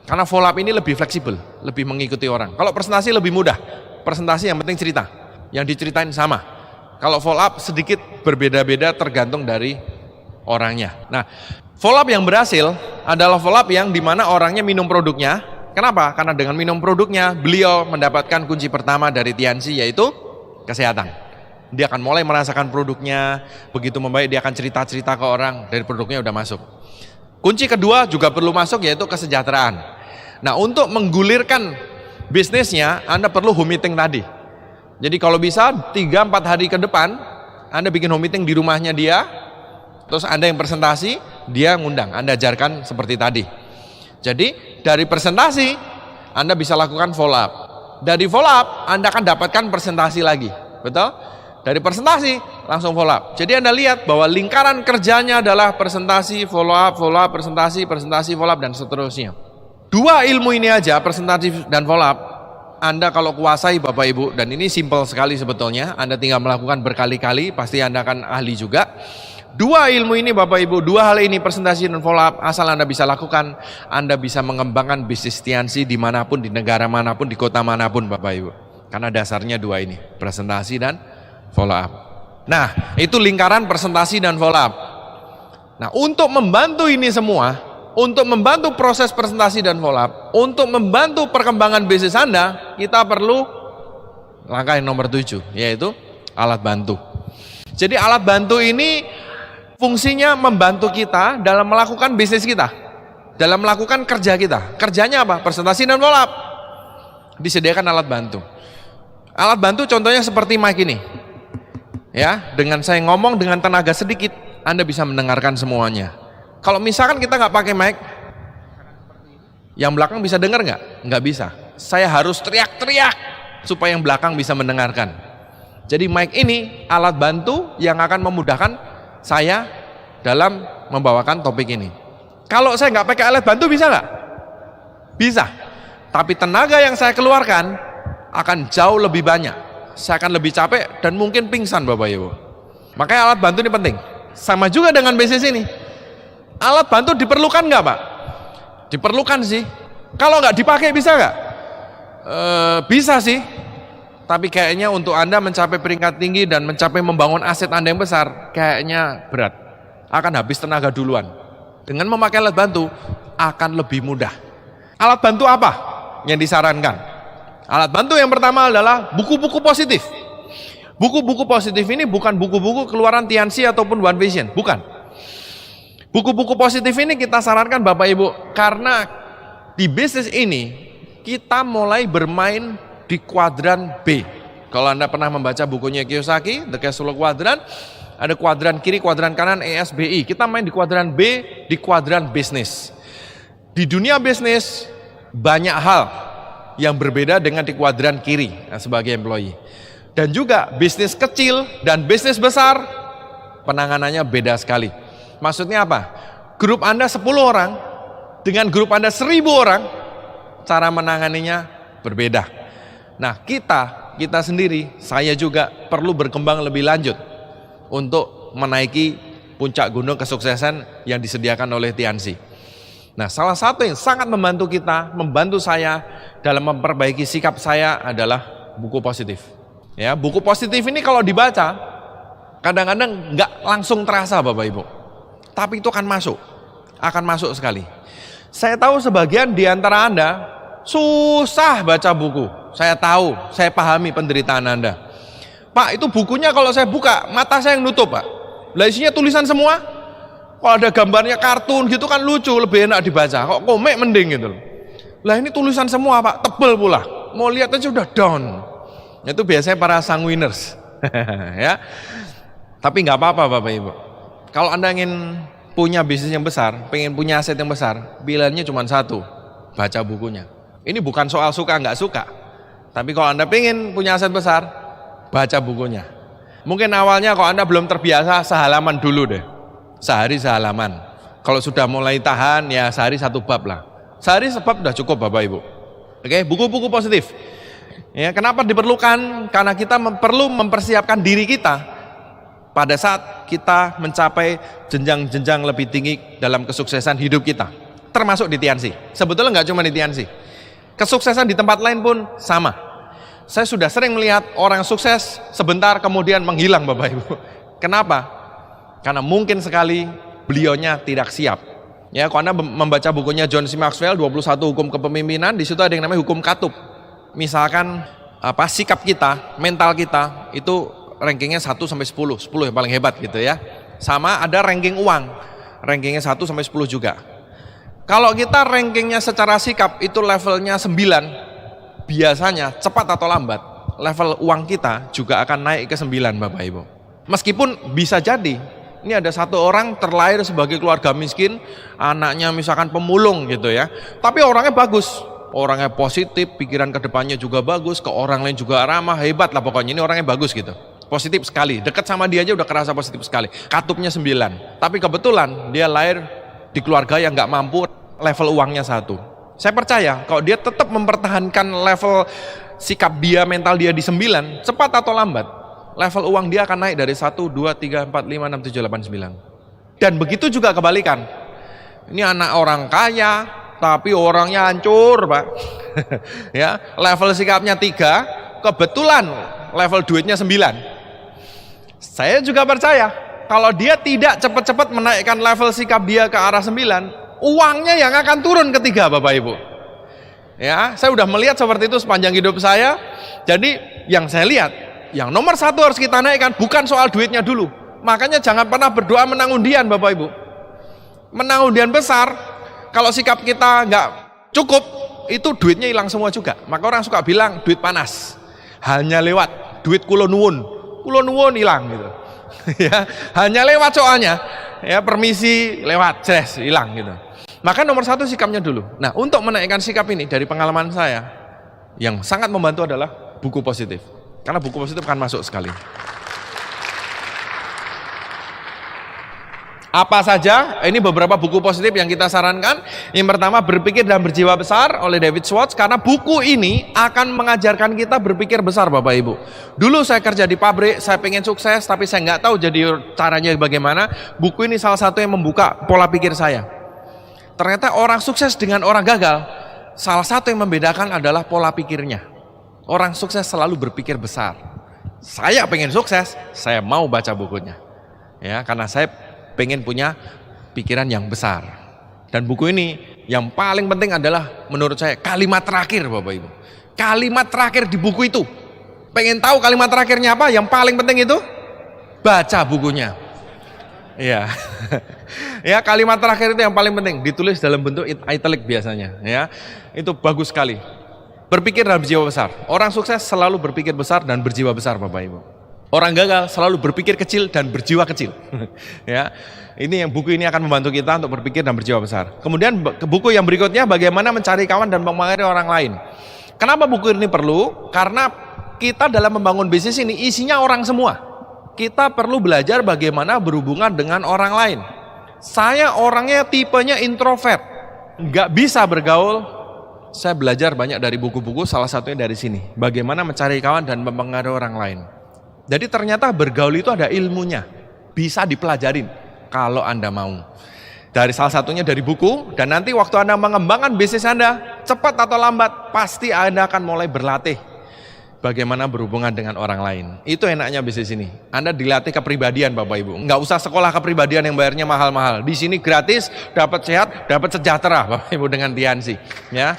Karena follow up ini lebih fleksibel, lebih mengikuti orang. Kalau presentasi lebih mudah, presentasi yang penting cerita, yang diceritain sama. Kalau follow up sedikit berbeda-beda tergantung dari orangnya. Nah, follow up yang berhasil adalah follow up yang dimana orangnya minum produknya. Kenapa? Karena dengan minum produknya beliau mendapatkan kunci pertama dari Tianxi, yaitu kesehatan. Dia akan mulai merasakan produknya, begitu membaik dia akan cerita-cerita ke orang, dari produknya udah masuk. Kunci kedua juga perlu masuk, yaitu kesejahteraan. Nah, untuk menggulirkan bisnisnya Anda perlu home meeting tadi. Jadi kalau bisa 3-4 hari ke depan Anda bikin home meeting di rumahnya dia. Terus Anda yang presentasi, dia ngundang, Anda ajarkan seperti tadi. Jadi dari presentasi Anda bisa lakukan follow up. Dari follow up Anda akan dapatkan presentasi lagi. Betul? Dari presentasi langsung follow up. Jadi Anda lihat bahwa lingkaran kerjanya adalah presentasi, follow up, presentasi, follow up, dan seterusnya. Dua ilmu ini aja, presentasi dan follow up, Anda kalau kuasai Bapak Ibu, dan ini simple sekali sebetulnya, Anda tinggal melakukan berkali-kali, pasti Anda akan ahli juga. Dua ilmu ini Bapak Ibu, dua hal ini, presentasi dan follow up, asal Anda bisa lakukan, Anda bisa mengembangkan bisnis Tianxi dimanapun, di negara manapun, di kota manapun Bapak Ibu. Karena dasarnya dua ini, presentasi dan follow up. Nah, itu lingkaran presentasi dan follow up. Nah, untuk membantu ini semua, untuk membantu proses presentasi dan follow up, untuk membantu perkembangan bisnis Anda, kita perlu langkah yang nomor 7, yaitu alat bantu. Jadi alat bantu ini fungsinya membantu kita dalam melakukan bisnis kita, dalam melakukan kerja kita. Kerjanya apa? Presentasi dan follow up. Disediakan alat bantu. Alat bantu contohnya seperti mic ini. Ya, dengan saya ngomong dengan tenaga sedikit, Anda bisa mendengarkan semuanya. Kalau misalkan kita nggak pakai mic, yang belakang bisa dengar nggak? Nggak bisa. Saya harus teriak-teriak supaya yang belakang bisa mendengarkan. Jadi mic ini alat bantu yang akan memudahkan saya dalam membawakan topik ini. Kalau saya nggak pakai alat bantu bisa nggak? Bisa. Tapi tenaga yang saya keluarkan akan jauh lebih banyak. Saya akan lebih capek dan mungkin pingsan Bapak Ibu. Makanya alat bantu ini penting. Sama juga dengan bisnis ini. Alat bantu diperlukan nggak Pak? Diperlukan sih. Kalau nggak dipakai bisa nggak? Bisa sih. Tapi kayaknya untuk Anda mencapai peringkat tinggi dan mencapai membangun aset Anda yang besar, kayaknya berat. Akan habis tenaga duluan. Dengan memakai alat bantu akan lebih mudah. Alat bantu apa yang disarankan? Alat bantu yang pertama adalah buku-buku positif. Buku-buku positif ini bukan buku-buku keluaran Tianxi ataupun One Vision, bukan. Buku-buku positif ini kita sarankan Bapak Ibu karena di bisnis ini kita mulai bermain di kuadran B. Kalau Anda pernah membaca bukunya Kiyosaki, The Cash Flow Quadrant, ada kuadran kiri, kuadran kanan, ESBI. Kita main di kuadran B, di kuadran bisnis. Di dunia bisnis banyak hal yang berbeda dengan di kuadran kiri sebagai employee. Dan juga bisnis kecil dan bisnis besar Penanganannya beda sekali. Maksudnya apa? Grup Anda 10 orang dengan grup Anda 1000 orang, cara menanganinya berbeda. Nah, kita sendiri, saya juga perlu berkembang lebih lanjut untuk menaiki puncak gunung kesuksesan yang disediakan oleh Tiansi. Nah, salah satu yang sangat membantu kita, membantu saya dalam memperbaiki sikap saya adalah buku positif. Ya, buku positif ini kalau dibaca kadang-kadang nggak langsung terasa Bapak Ibu, tapi itu akan masuk sekali. Saya tahu sebagian di antara Anda susah baca buku. Saya tahu, saya pahami penderitaan Anda. Pak, itu bukunya kalau saya buka, mata saya yang nutup Pak. Lah isinya tulisan semua. Kalau ada gambarnya kartun gitu kan lucu, lebih enak dibaca. Kok komik mending gitu. Lah ini tulisan semua Pak, tebel pula. Mau lihat aja udah down. Itu biasanya para sanguiners. Ya. Tapi nggak apa-apa Bapak Ibu. Kalau Anda ingin punya bisnis yang besar, pengen punya aset yang besar, pilihannya cuma satu, baca bukunya. Ini bukan soal suka nggak suka, tapi kalau Anda pengen punya aset besar, baca bukunya. Mungkin awalnya kalau Anda belum terbiasa, sehalaman dulu deh, sehari sehalaman. Kalau sudah mulai tahan, ya sehari 1 bab lah. Sehari sebab sudah cukup Bapak Ibu. Oke, buku-buku positif. Ya, kenapa diperlukan? Karena kita perlu mempersiapkan diri kita pada saat kita mencapai jenjang-jenjang lebih tinggi dalam kesuksesan hidup kita, termasuk di Tiansi. Sebetulnya nggak cuma di Tiansi, kesuksesan di tempat lain pun sama. Saya sudah sering melihat orang sukses sebentar kemudian menghilang Bapak Ibu. Kenapa? Karena mungkin sekali beliaunya tidak siap. Ya, kalau Anda membaca bukunya John C. Maxwell 21 Hukum Kepemimpinan, di situ ada yang namanya hukum katup. Misalkan sikap kita, mental kita itu rankingnya 1 sampai 10 yang paling hebat gitu ya. Sama ada ranking uang, rankingnya 1 sampai 10 juga. Kalau kita rankingnya secara sikap itu levelnya 9, biasanya cepat atau lambat level uang kita juga akan naik ke 9 Bapak Ibu. Meskipun bisa jadi ini ada satu orang terlahir sebagai keluarga miskin, anaknya misalkan pemulung gitu ya, tapi orangnya bagus, orangnya positif, pikiran kedepannya juga bagus, ke orang lain juga ramah, hebat lah pokoknya, ini orangnya bagus gitu, positif sekali, dekat sama dia aja udah kerasa positif sekali, katupnya 9, tapi kebetulan dia lahir di keluarga yang nggak mampu, level uangnya 1. Saya percaya kalau dia tetap mempertahankan level sikap dia, mental dia di 9, cepat atau lambat level uang dia akan naik dari 1, 2, 3, 4, 5, 6, 7, 8, 9. Dan begitu juga kebalikan. Ini anak orang kaya, tapi orangnya hancur, Pak. Ya, level sikapnya 3, kebetulan level duitnya 9. Saya juga percaya, kalau dia tidak cepat-cepat menaikkan level sikap dia ke arah 9, uangnya yang akan turun ke 3, Bapak Ibu. Ya, saya udah melihat seperti itu sepanjang hidup saya. Jadi yang saya lihat, yang nomor 1 harus kita naikkan bukan soal duitnya dulu. Makanya jangan pernah berdoa menang undian Bapak Ibu. Menang undian besar, kalau sikap kita nggak cukup, itu duitnya hilang semua juga. Maka orang suka bilang duit panas, hanya lewat, duit kulo nuwun hilang gitu. Ya, hanya lewat soalnya, ya permisi lewat, ces hilang gitu. Maka nomor 1 sikapnya dulu. Nah, untuk menaikkan sikap ini dari pengalaman saya, yang sangat membantu adalah buku positif. Karena buku positif akan masuk sekali. Apa saja? Ini beberapa buku positif yang kita sarankan. Yang pertama, Berpikir dan Berjiwa Besar oleh David Schwartz. Karena buku ini akan mengajarkan kita berpikir besar Bapak Ibu. Dulu saya kerja di pabrik, saya pengen sukses, tapi saya nggak tahu jadi caranya bagaimana. Buku ini salah satu yang membuka pola pikir saya. Ternyata orang sukses dengan orang gagal, salah satu yang membedakan adalah pola pikirnya. Orang sukses selalu berpikir besar. Saya pengen sukses, saya mau baca bukunya. Ya, karena saya pengen punya pikiran yang besar. Dan buku ini yang paling penting adalah menurut saya kalimat terakhir Bapak Ibu. Kalimat terakhir di buku itu. Pengen tahu kalimat terakhirnya apa? Yang paling penting itu baca bukunya. Ya. Ya, kalimat terakhir itu yang paling penting, ditulis dalam bentuk italic biasanya, ya. Itu bagus sekali. Berpikir dan berjiwa besar. Orang sukses selalu berpikir besar dan berjiwa besar Bapak Ibu. Orang gagal selalu berpikir kecil dan berjiwa kecil. Ya, ini yang buku ini akan membantu kita untuk berpikir dan berjiwa besar. Kemudian buku yang berikutnya, Bagaimana Mencari Kawan dan Mempengaruhi Orang Lain. Kenapa buku ini perlu? Karena kita dalam membangun bisnis ini isinya orang semua. Kita perlu belajar bagaimana berhubungan dengan orang lain. Saya orangnya tipenya introvert, nggak bisa bergaul. Saya belajar banyak dari buku-buku, salah satunya dari sini. Bagaimana mencari kawan dan mempengaruhi orang lain. Jadi ternyata bergaul itu ada ilmunya, bisa dipelajarin kalau Anda mau. Dari salah satunya dari buku, dan nanti waktu Anda mengembangkan bisnis Anda, cepat atau lambat, pasti Anda akan mulai berlatih bagaimana berhubungan dengan orang lain. Itu enaknya bisnis ini. Anda dilatih kepribadian Bapak Ibu. Nggak usah sekolah kepribadian yang bayarnya mahal-mahal. Di sini gratis, dapat sehat, dapat sejahtera Bapak Ibu dengan Tiansi. Ya.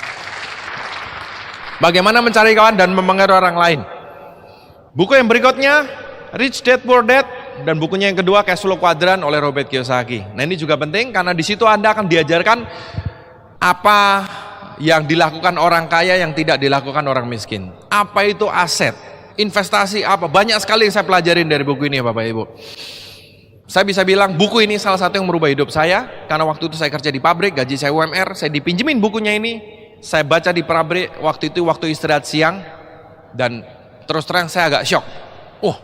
Bagaimana mencari kawan dan mempengaruhi orang lain. Buku yang berikutnya, Rich Dad Poor Dad. Dan bukunya yang kedua, Cash Flow Quadrant oleh Robert Kiyosaki. Nah ini juga penting karena di situ Anda akan diajarkan apa yang dilakukan orang kaya yang tidak dilakukan orang miskin. Apa itu aset, investasi apa. Banyak sekali yang saya pelajarin dari buku ini Bapak Ibu. Saya bisa bilang buku ini salah satu yang merubah hidup saya. Karena waktu itu saya kerja di pabrik, gaji saya UMR. Saya dipinjemin bukunya ini. Saya baca di pabrik, waktu itu waktu istirahat siang. Dan terus terang saya agak shock. Oh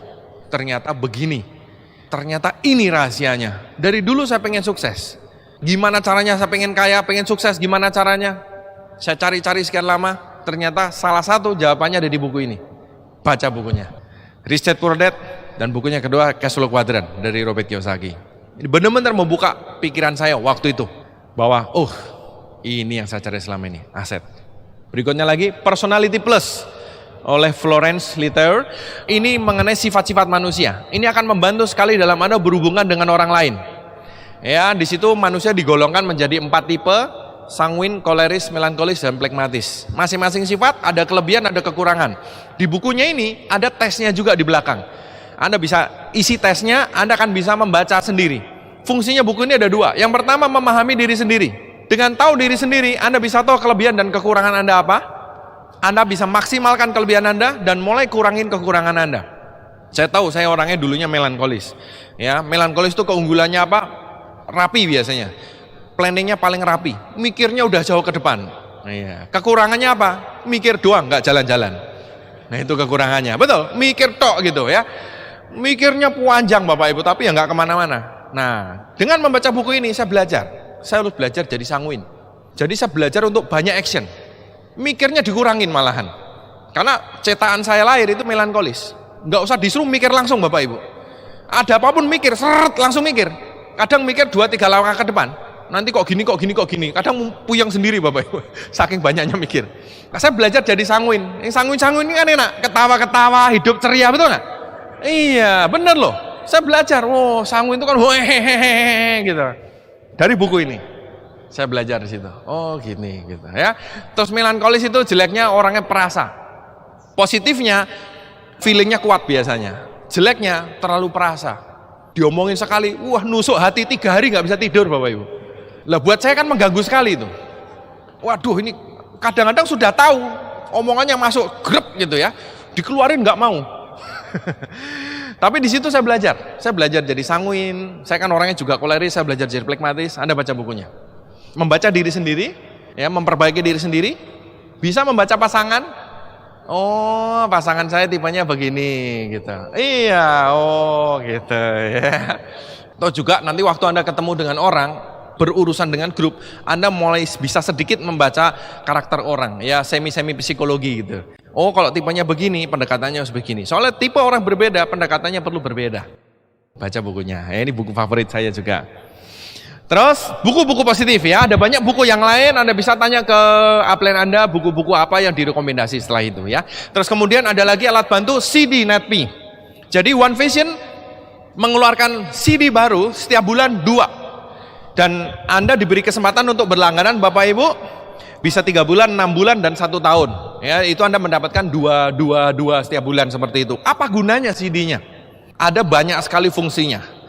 ternyata begini. Ternyata ini rahasianya. Dari dulu saya pengen sukses. Gimana caranya saya pengen kaya, pengen sukses, gimana caranya? Saya cari-cari sekian lama, ternyata salah satu jawabannya ada di buku ini. Baca bukunya. Rich Dad Poor Dad, dan bukunya kedua Cash Flow Quadrant dari Robert Kiyosaki. Ini benar-benar membuka pikiran saya waktu itu. Bahwa, ini yang saya cari selama ini, aset. Berikutnya lagi, Personality Plus oleh Florence Littauer. Ini mengenai sifat-sifat manusia. Ini akan membantu sekali dalam Anda berhubungan dengan orang lain. Ya, di situ manusia digolongkan menjadi 4 tipe: sanguin, koleris, melankolis, dan plekmatis. Masing-masing sifat ada kelebihan, ada kekurangan. Di bukunya ini ada tesnya juga di belakang. Anda bisa isi tesnya, Anda akan bisa membaca sendiri. Fungsinya buku ini ada 2. Yang pertama, memahami diri sendiri. Dengan tahu diri sendiri, Anda bisa tahu kelebihan dan kekurangan Anda apa. Anda bisa maksimalkan kelebihan Anda dan mulai kurangin kekurangan Anda. Saya tahu saya orangnya dulunya melankolis. Ya, melankolis itu keunggulannya apa? Rapi biasanya. Planningnya paling rapi. Mikirnya udah jauh ke depan. Iya. Kekurangannya apa? Mikir doang, nggak jalan-jalan. Nah itu kekurangannya. Betul, mikir tok gitu ya. Mikirnya panjang Bapak Ibu, tapi ya nggak kemana-mana. Nah, dengan membaca buku ini saya belajar. Saya harus belajar jadi sanguin. Jadi saya belajar untuk banyak action. Mikirnya dikurangin malahan. Karena cetakan saya lahir itu melankolis. Nggak usah disuruh mikir langsung Bapak Ibu. Ada apapun mikir, seret langsung mikir. Kadang mikir 2-3 langkah ke depan. Nanti kok gini. Kadang puyeng sendiri Bapak Ibu. Saking banyaknya mikir. Nah, saya belajar jadi sanguin. Yang sanguin ini kan enak. Ketawa-ketawa, hidup ceria, betul nggak? Iya, bener loh. Saya belajar. Sanguin itu kan hehehe gitu. Dari buku ini. Saya belajar di situ. Oh gini gitu ya. Terus melankolis itu jeleknya orangnya perasa. Positifnya feelingnya kuat biasanya. Jeleknya terlalu perasa. Diomongin sekali, nusuk hati 3 hari nggak bisa tidur Bapak Ibu. Lah buat saya kan mengganggu sekali itu. Waduh ini kadang-kadang sudah tahu omongannya masuk grep gitu ya. Dikeluarin nggak mau. Tapi di situ saya belajar. Saya belajar jadi sanguin. Saya kan orangnya juga koleris. Saya belajar jadi plekmatis. Anda baca bukunya. Membaca diri sendiri, ya, memperbaiki diri sendiri, bisa membaca pasangan. Oh, pasangan saya tipenya begini, gitu. Iya, gitu ya. Atau juga nanti waktu Anda ketemu dengan orang, berurusan dengan grup, Anda mulai bisa sedikit membaca karakter orang, ya, semi-semi psikologi gitu. Oh, kalau tipenya begini, pendekatannya harus begini. Soalnya tipe orang berbeda, pendekatannya perlu berbeda. Baca bukunya. Ya, ini buku favorit saya juga. Terus buku-buku positif ya, ada banyak buku yang lain. Anda bisa tanya ke upline Anda buku-buku apa yang direkomendasi setelah itu ya. Terus kemudian ada lagi alat bantu CD NetMe. Jadi One Vision mengeluarkan CD baru setiap bulan 2. Dan Anda diberi kesempatan untuk berlangganan Bapak Ibu bisa 3 bulan, 6 bulan dan 1 tahun. Ya, itu Anda mendapatkan 2 setiap bulan seperti itu. Apa gunanya CD-nya? Ada banyak sekali fungsinya.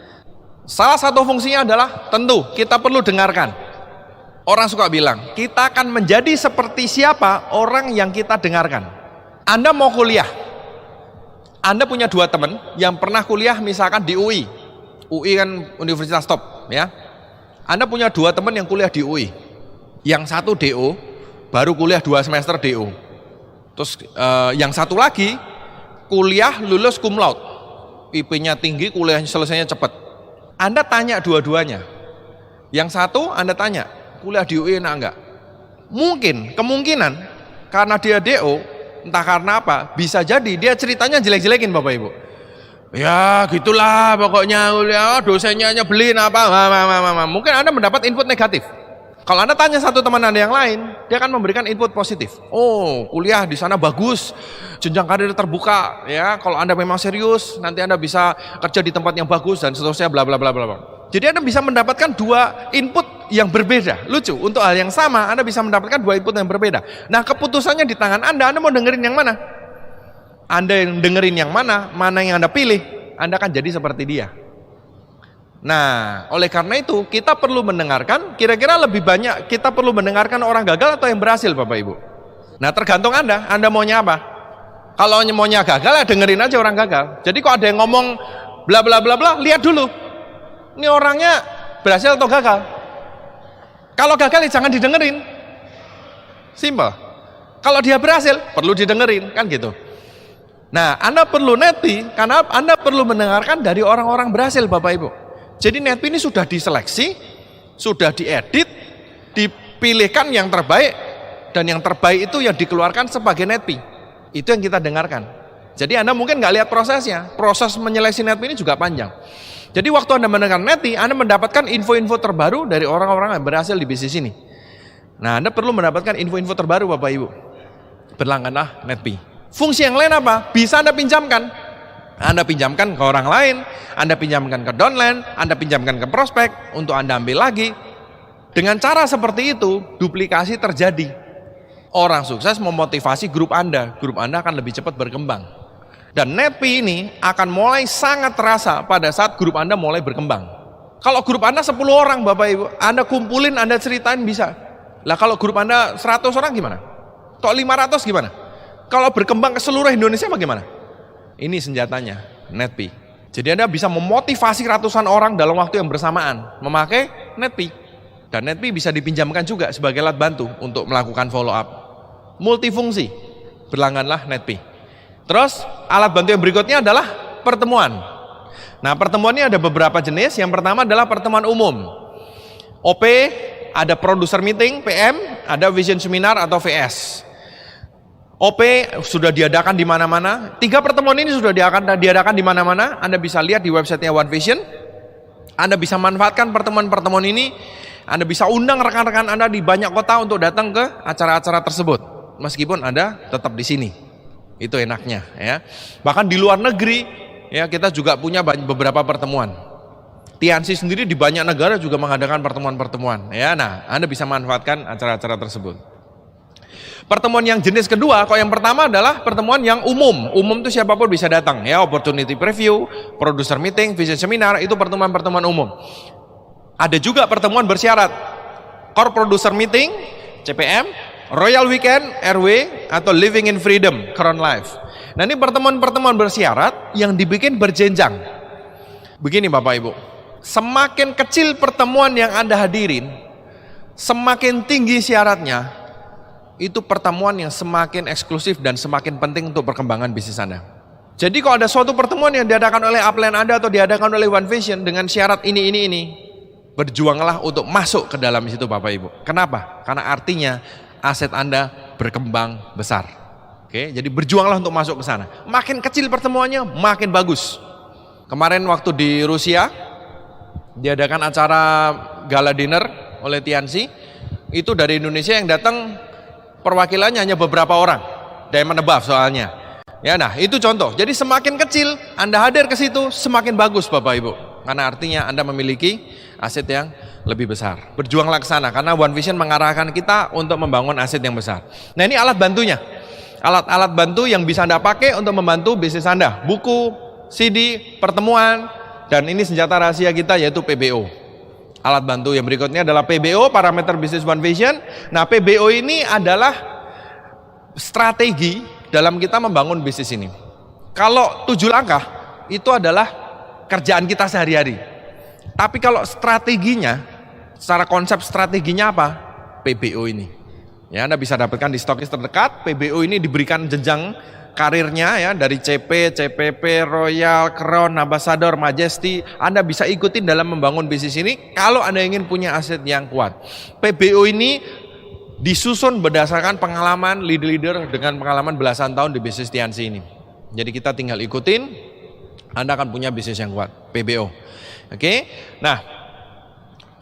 Salah satu fungsinya adalah tentu kita perlu dengarkan. Orang suka bilang, kita akan menjadi seperti siapa orang yang kita dengarkan. Anda mau kuliah. Anda punya 2 teman yang pernah kuliah misalkan di UI. UI kan universitas top ya. Anda punya 2 teman yang kuliah di UI. Yang satu DO, baru kuliah 2 semester DO. Terus yang satu lagi kuliah lulus cum laude. IP-nya tinggi, kuliahnya selesainya cepat. Anda tanya dua-duanya. Yang satu Anda tanya, kuliah di UI enak enggak? Mungkin, kemungkinan karena dia DO, entah karena apa, bisa jadi dia ceritanya jelek-jelekin Bapak Ibu. Ya gitulah pokoknya kuliah, dosennya nyebelin apa. Mungkin Anda mendapat input negatif. Kalau Anda tanya satu teman Anda yang lain, dia akan memberikan input positif. Oh, kuliah di sana bagus, jenjang karir terbuka, ya. Kalau Anda memang serius, nanti Anda bisa kerja di tempat yang bagus dan seterusnya, bla bla bla bla bla. Jadi Anda bisa mendapatkan dua input yang berbeda. Lucu, untuk hal yang sama Anda bisa mendapatkan dua input yang berbeda. Nah, keputusannya di tangan Anda mau dengerin yang mana? Anda yang dengerin yang mana yang Anda pilih, Anda akan jadi seperti dia. Nah, oleh karena itu kita perlu mendengarkan, kira-kira lebih banyak kita perlu mendengarkan orang gagal atau yang berhasil Bapak Ibu. Nah, tergantung Anda maunya apa. Kalau maunya gagal, ya dengerin aja orang gagal. Jadi kalau ada yang ngomong bla bla bla bla, lihat dulu. Ini orangnya berhasil atau gagal. Kalau gagal ya jangan didengerin. Simple. Kalau dia berhasil, perlu didengerin, kan gitu. Nah, Anda perlu netpi karena Anda perlu mendengarkan dari orang-orang berhasil Bapak Ibu. Jadi netpi ini sudah diseleksi, sudah diedit, dipilihkan yang terbaik, dan yang terbaik itu yang dikeluarkan sebagai netpi. Itu yang kita dengarkan. Jadi Anda mungkin nggak lihat prosesnya, proses menyeleksi netpi ini juga panjang. Jadi waktu Anda mendengar netpi, Anda mendapatkan info-info terbaru dari orang-orang yang berhasil di bisnis ini. Nah, Anda perlu mendapatkan info-info terbaru Bapak Ibu. Berlangganlah netpi. Fungsi yang lain apa? Bisa Anda pinjamkan. Anda pinjamkan ke orang lain, Anda pinjamkan ke downline, Anda pinjamkan ke prospek untuk Anda ambil lagi. Dengan cara seperti itu, duplikasi terjadi. Orang sukses memotivasi grup Anda akan lebih cepat berkembang. Dan netpi ini akan mulai sangat terasa pada saat grup Anda mulai berkembang. Kalau grup Anda 10 orang Bapak Ibu, Anda kumpulin, Anda ceritain bisa. Lah kalau grup Anda 100 orang gimana? Kok 500 gimana? Kalau berkembang ke seluruh Indonesia bagaimana? Ini senjatanya, netpi. Jadi Anda bisa memotivasi ratusan orang dalam waktu yang bersamaan memakai netpi. Dan netpi bisa dipinjamkan juga sebagai alat bantu untuk melakukan follow up. Multifungsi, berlangganlah netpi. Terus alat bantu yang berikutnya adalah pertemuan. Nah, pertemuan ini ada beberapa jenis. Yang pertama adalah pertemuan umum. OP, ada producer meeting, PM, ada vision seminar atau VS. OP sudah diadakan di mana-mana. 3 pertemuan ini sudah diadakan di mana-mana. Anda bisa lihat di websitenya One Vision. Anda bisa manfaatkan pertemuan-pertemuan ini. Anda bisa undang rekan-rekan Anda di banyak kota untuk datang ke acara-acara tersebut. Meskipun Anda tetap di sini. Itu enaknya, ya. Bahkan di luar negeri, ya, kita juga punya beberapa pertemuan. TNC sendiri di banyak negara juga mengadakan pertemuan-pertemuan, ya. Nah, Anda bisa manfaatkan acara-acara tersebut. Pertemuan yang jenis kedua, kalau yang pertama adalah pertemuan yang umum. Umum itu siapapun bisa datang, ya. Opportunity preview, producer meeting, vision seminar, itu pertemuan-pertemuan umum. Ada juga pertemuan bersyarat, core producer meeting, CPM, Royal Weekend, RW, atau Living in Freedom, Crown Life. Nah, ini pertemuan-pertemuan bersyarat yang dibikin berjenjang. Begini Bapak Ibu, semakin kecil pertemuan yang Anda hadirin, semakin tinggi syaratnya. Itu pertemuan yang semakin eksklusif dan semakin penting untuk perkembangan bisnis Anda. Jadi kalau ada suatu pertemuan yang diadakan oleh upline Anda atau diadakan oleh One Vision dengan syarat ini, berjuanglah untuk masuk ke dalam situ Bapak Ibu. Kenapa? Karena artinya aset Anda berkembang besar. Oke, jadi berjuanglah untuk masuk ke sana. Makin kecil pertemuannya, makin bagus. Kemarin waktu di Rusia diadakan acara gala dinner oleh TNC, itu dari Indonesia yang datang perwakilannya hanya beberapa orang, diamond above soalnya. Ya, nah itu contoh. Jadi semakin kecil Anda hadir ke situ, semakin bagus Bapak Ibu. Karena artinya Anda memiliki aset yang lebih besar. Berjuanglah ke sana karena One Vision mengarahkan kita untuk membangun aset yang besar. Nah, ini alat bantunya. Alat-alat bantu yang bisa Anda pakai untuk membantu bisnis Anda. Buku, CD, pertemuan, dan ini senjata rahasia kita yaitu PBO. Alat bantu yang berikutnya adalah PBO, parameter bisnis One Vision. Nah, PBO ini adalah strategi dalam kita membangun bisnis ini. Kalau 7 langkah itu adalah kerjaan kita sehari-hari. Tapi kalau strateginya, secara konsep strateginya apa? PBO ini. Ya, Anda bisa dapatkan di stokis terdekat. PBO ini diberikan jenjang karirnya ya, dari CP, CPP, Royal, Crown, Ambassador, Majesty. Anda bisa ikutin dalam membangun bisnis ini kalau Anda ingin punya aset yang kuat. PBO ini disusun berdasarkan pengalaman leader-leader dengan pengalaman belasan tahun di bisnis TNC ini. Jadi kita tinggal ikutin, Anda akan punya bisnis yang kuat, PBO. Oke, nah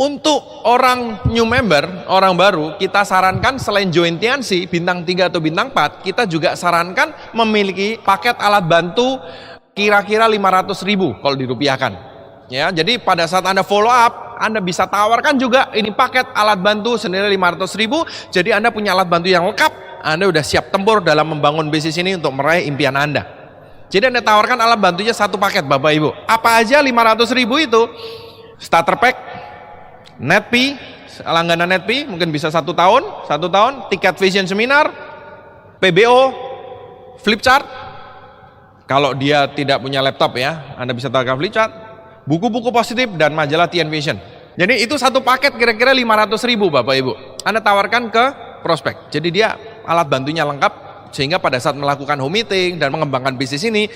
untuk orang new member, orang baru, kita sarankan selain join TNC, bintang 3 atau bintang 4, kita juga sarankan memiliki paket alat bantu kira-kira 500.000 kalau dirupiahkan. Ya, jadi pada saat Anda follow up, Anda bisa tawarkan juga ini paket alat bantu senilai 500.000, jadi Anda punya alat bantu yang lengkap, Anda udah siap tempur dalam membangun bisnis ini untuk meraih impian Anda. Jadi Anda tawarkan alat bantunya satu paket Bapak Ibu. Apa aja 500.000 itu? Starter pack, Netpi, langganan Netpi mungkin bisa 1 tahun, tiket vision seminar, PBO, flip chart. Kalau dia tidak punya laptop ya, Anda bisa tawarkan flip chart, buku-buku positif dan majalah TN Vision. Jadi itu satu paket kira-kira 500.000 Bapak Ibu. Anda tawarkan ke prospek. Jadi dia alat bantunya lengkap, sehingga pada saat melakukan home meeting dan mengembangkan bisnis ini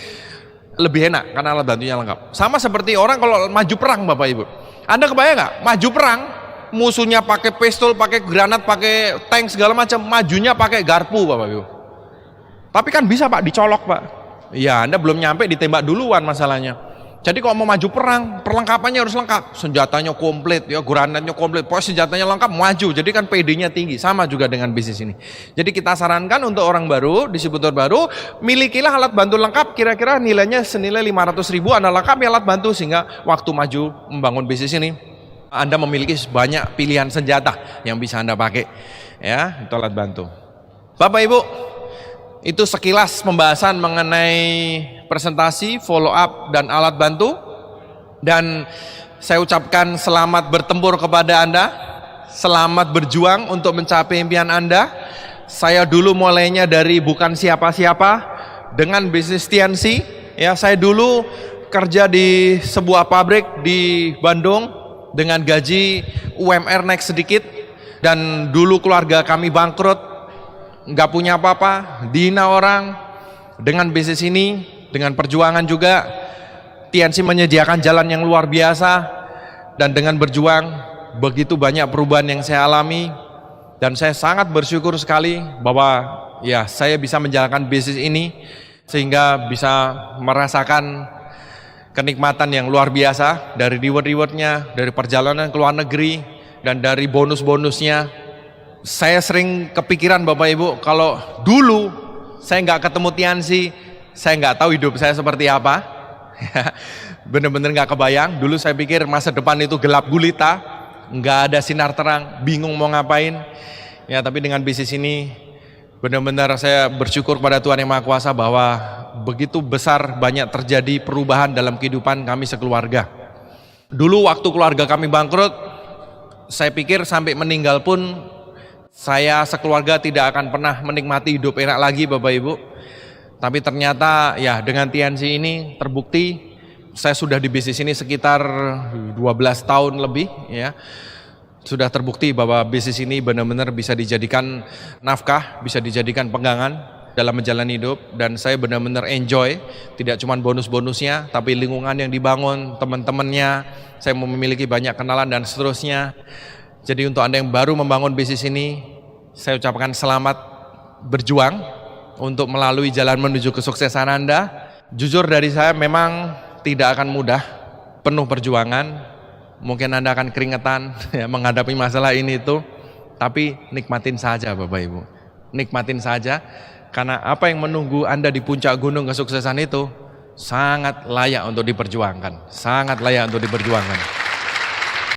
lebih enak karena alat bantunya lengkap. Sama seperti orang kalau maju perang Bapak Ibu. Anda kebayang nggak? Maju perang, musuhnya pakai pistol, pakai granat, pakai tank segala macam, majunya pakai garpu Bapak Ibu. Tapi kan bisa Pak, dicolok Pak. Iya, Anda belum nyampe ditembak duluan masalahnya. Jadi kalau mau maju perang, perlengkapannya harus lengkap, senjatanya komplit, ya granatnya komplit, pokoknya senjatanya lengkap, maju. Jadi kan PD-nya tinggi, sama juga dengan bisnis ini. Jadi kita sarankan untuk orang baru, distributor baru, milikilah alat bantu lengkap, kira-kira nilainya senilai 500.000, Anda lengkapi alat bantu sehingga waktu maju membangun bisnis ini, Anda memiliki banyak pilihan senjata yang bisa Anda pakai, ya itu alat bantu. Bapak Ibu, itu sekilas pembahasan mengenai presentasi, follow up, dan alat bantu. Dan saya ucapkan selamat bertempur kepada Anda, selamat berjuang untuk mencapai impian Anda. Saya dulu mulainya dari bukan siapa-siapa dengan bisnis TNC. Ya, saya dulu kerja di sebuah pabrik di Bandung dengan gaji UMR naik sedikit, dan dulu keluarga kami bangkrut, nggak punya apa-apa, dihina orang. Dengan bisnis ini, dengan perjuangan juga, TNC menyediakan jalan yang luar biasa, dan dengan berjuang begitu banyak perubahan yang saya alami, dan saya sangat bersyukur sekali bahwa ya saya bisa menjalankan bisnis ini sehingga bisa merasakan kenikmatan yang luar biasa dari reward-rewardnya, dari perjalanan ke luar negeri, dan dari bonus-bonusnya. Saya sering kepikiran Bapak Ibu, kalau dulu saya nggak ketemu TNC, saya nggak tahu hidup saya seperti apa. Bener-bener nggak kebayang. Dulu saya pikir masa depan itu gelap gulita, nggak ada sinar terang, bingung mau ngapain. Ya, tapi dengan bisnis ini benar-benar saya bersyukur pada Tuhan Yang Maha Kuasa bahwa begitu besar banyak terjadi perubahan dalam kehidupan kami sekeluarga. Dulu waktu keluarga kami bangkrut, saya pikir sampai meninggal pun saya sekeluarga tidak akan pernah menikmati hidup enak lagi Bapak Ibu. Tapi ternyata ya dengan TNC ini terbukti, saya sudah di bisnis ini sekitar 12 tahun lebih ya. Sudah terbukti bahwa bisnis ini benar-benar bisa dijadikan nafkah, bisa dijadikan pegangan dalam menjalani hidup, dan saya benar-benar enjoy, tidak cuma bonus-bonusnya, tapi lingkungan yang dibangun, teman-temannya, saya memiliki banyak kenalan dan seterusnya. Jadi untuk Anda yang baru membangun bisnis ini, saya ucapkan selamat berjuang untuk melalui jalan menuju kesuksesan Anda. Jujur dari saya memang tidak akan mudah, penuh perjuangan. Mungkin Anda akan keringetan ya, menghadapi masalah ini itu, tapi nikmatin saja Bapak Ibu. Nikmatin saja, karena apa yang menunggu Anda di puncak gunung kesuksesan itu sangat layak untuk diperjuangkan. Sangat layak untuk diperjuangkan.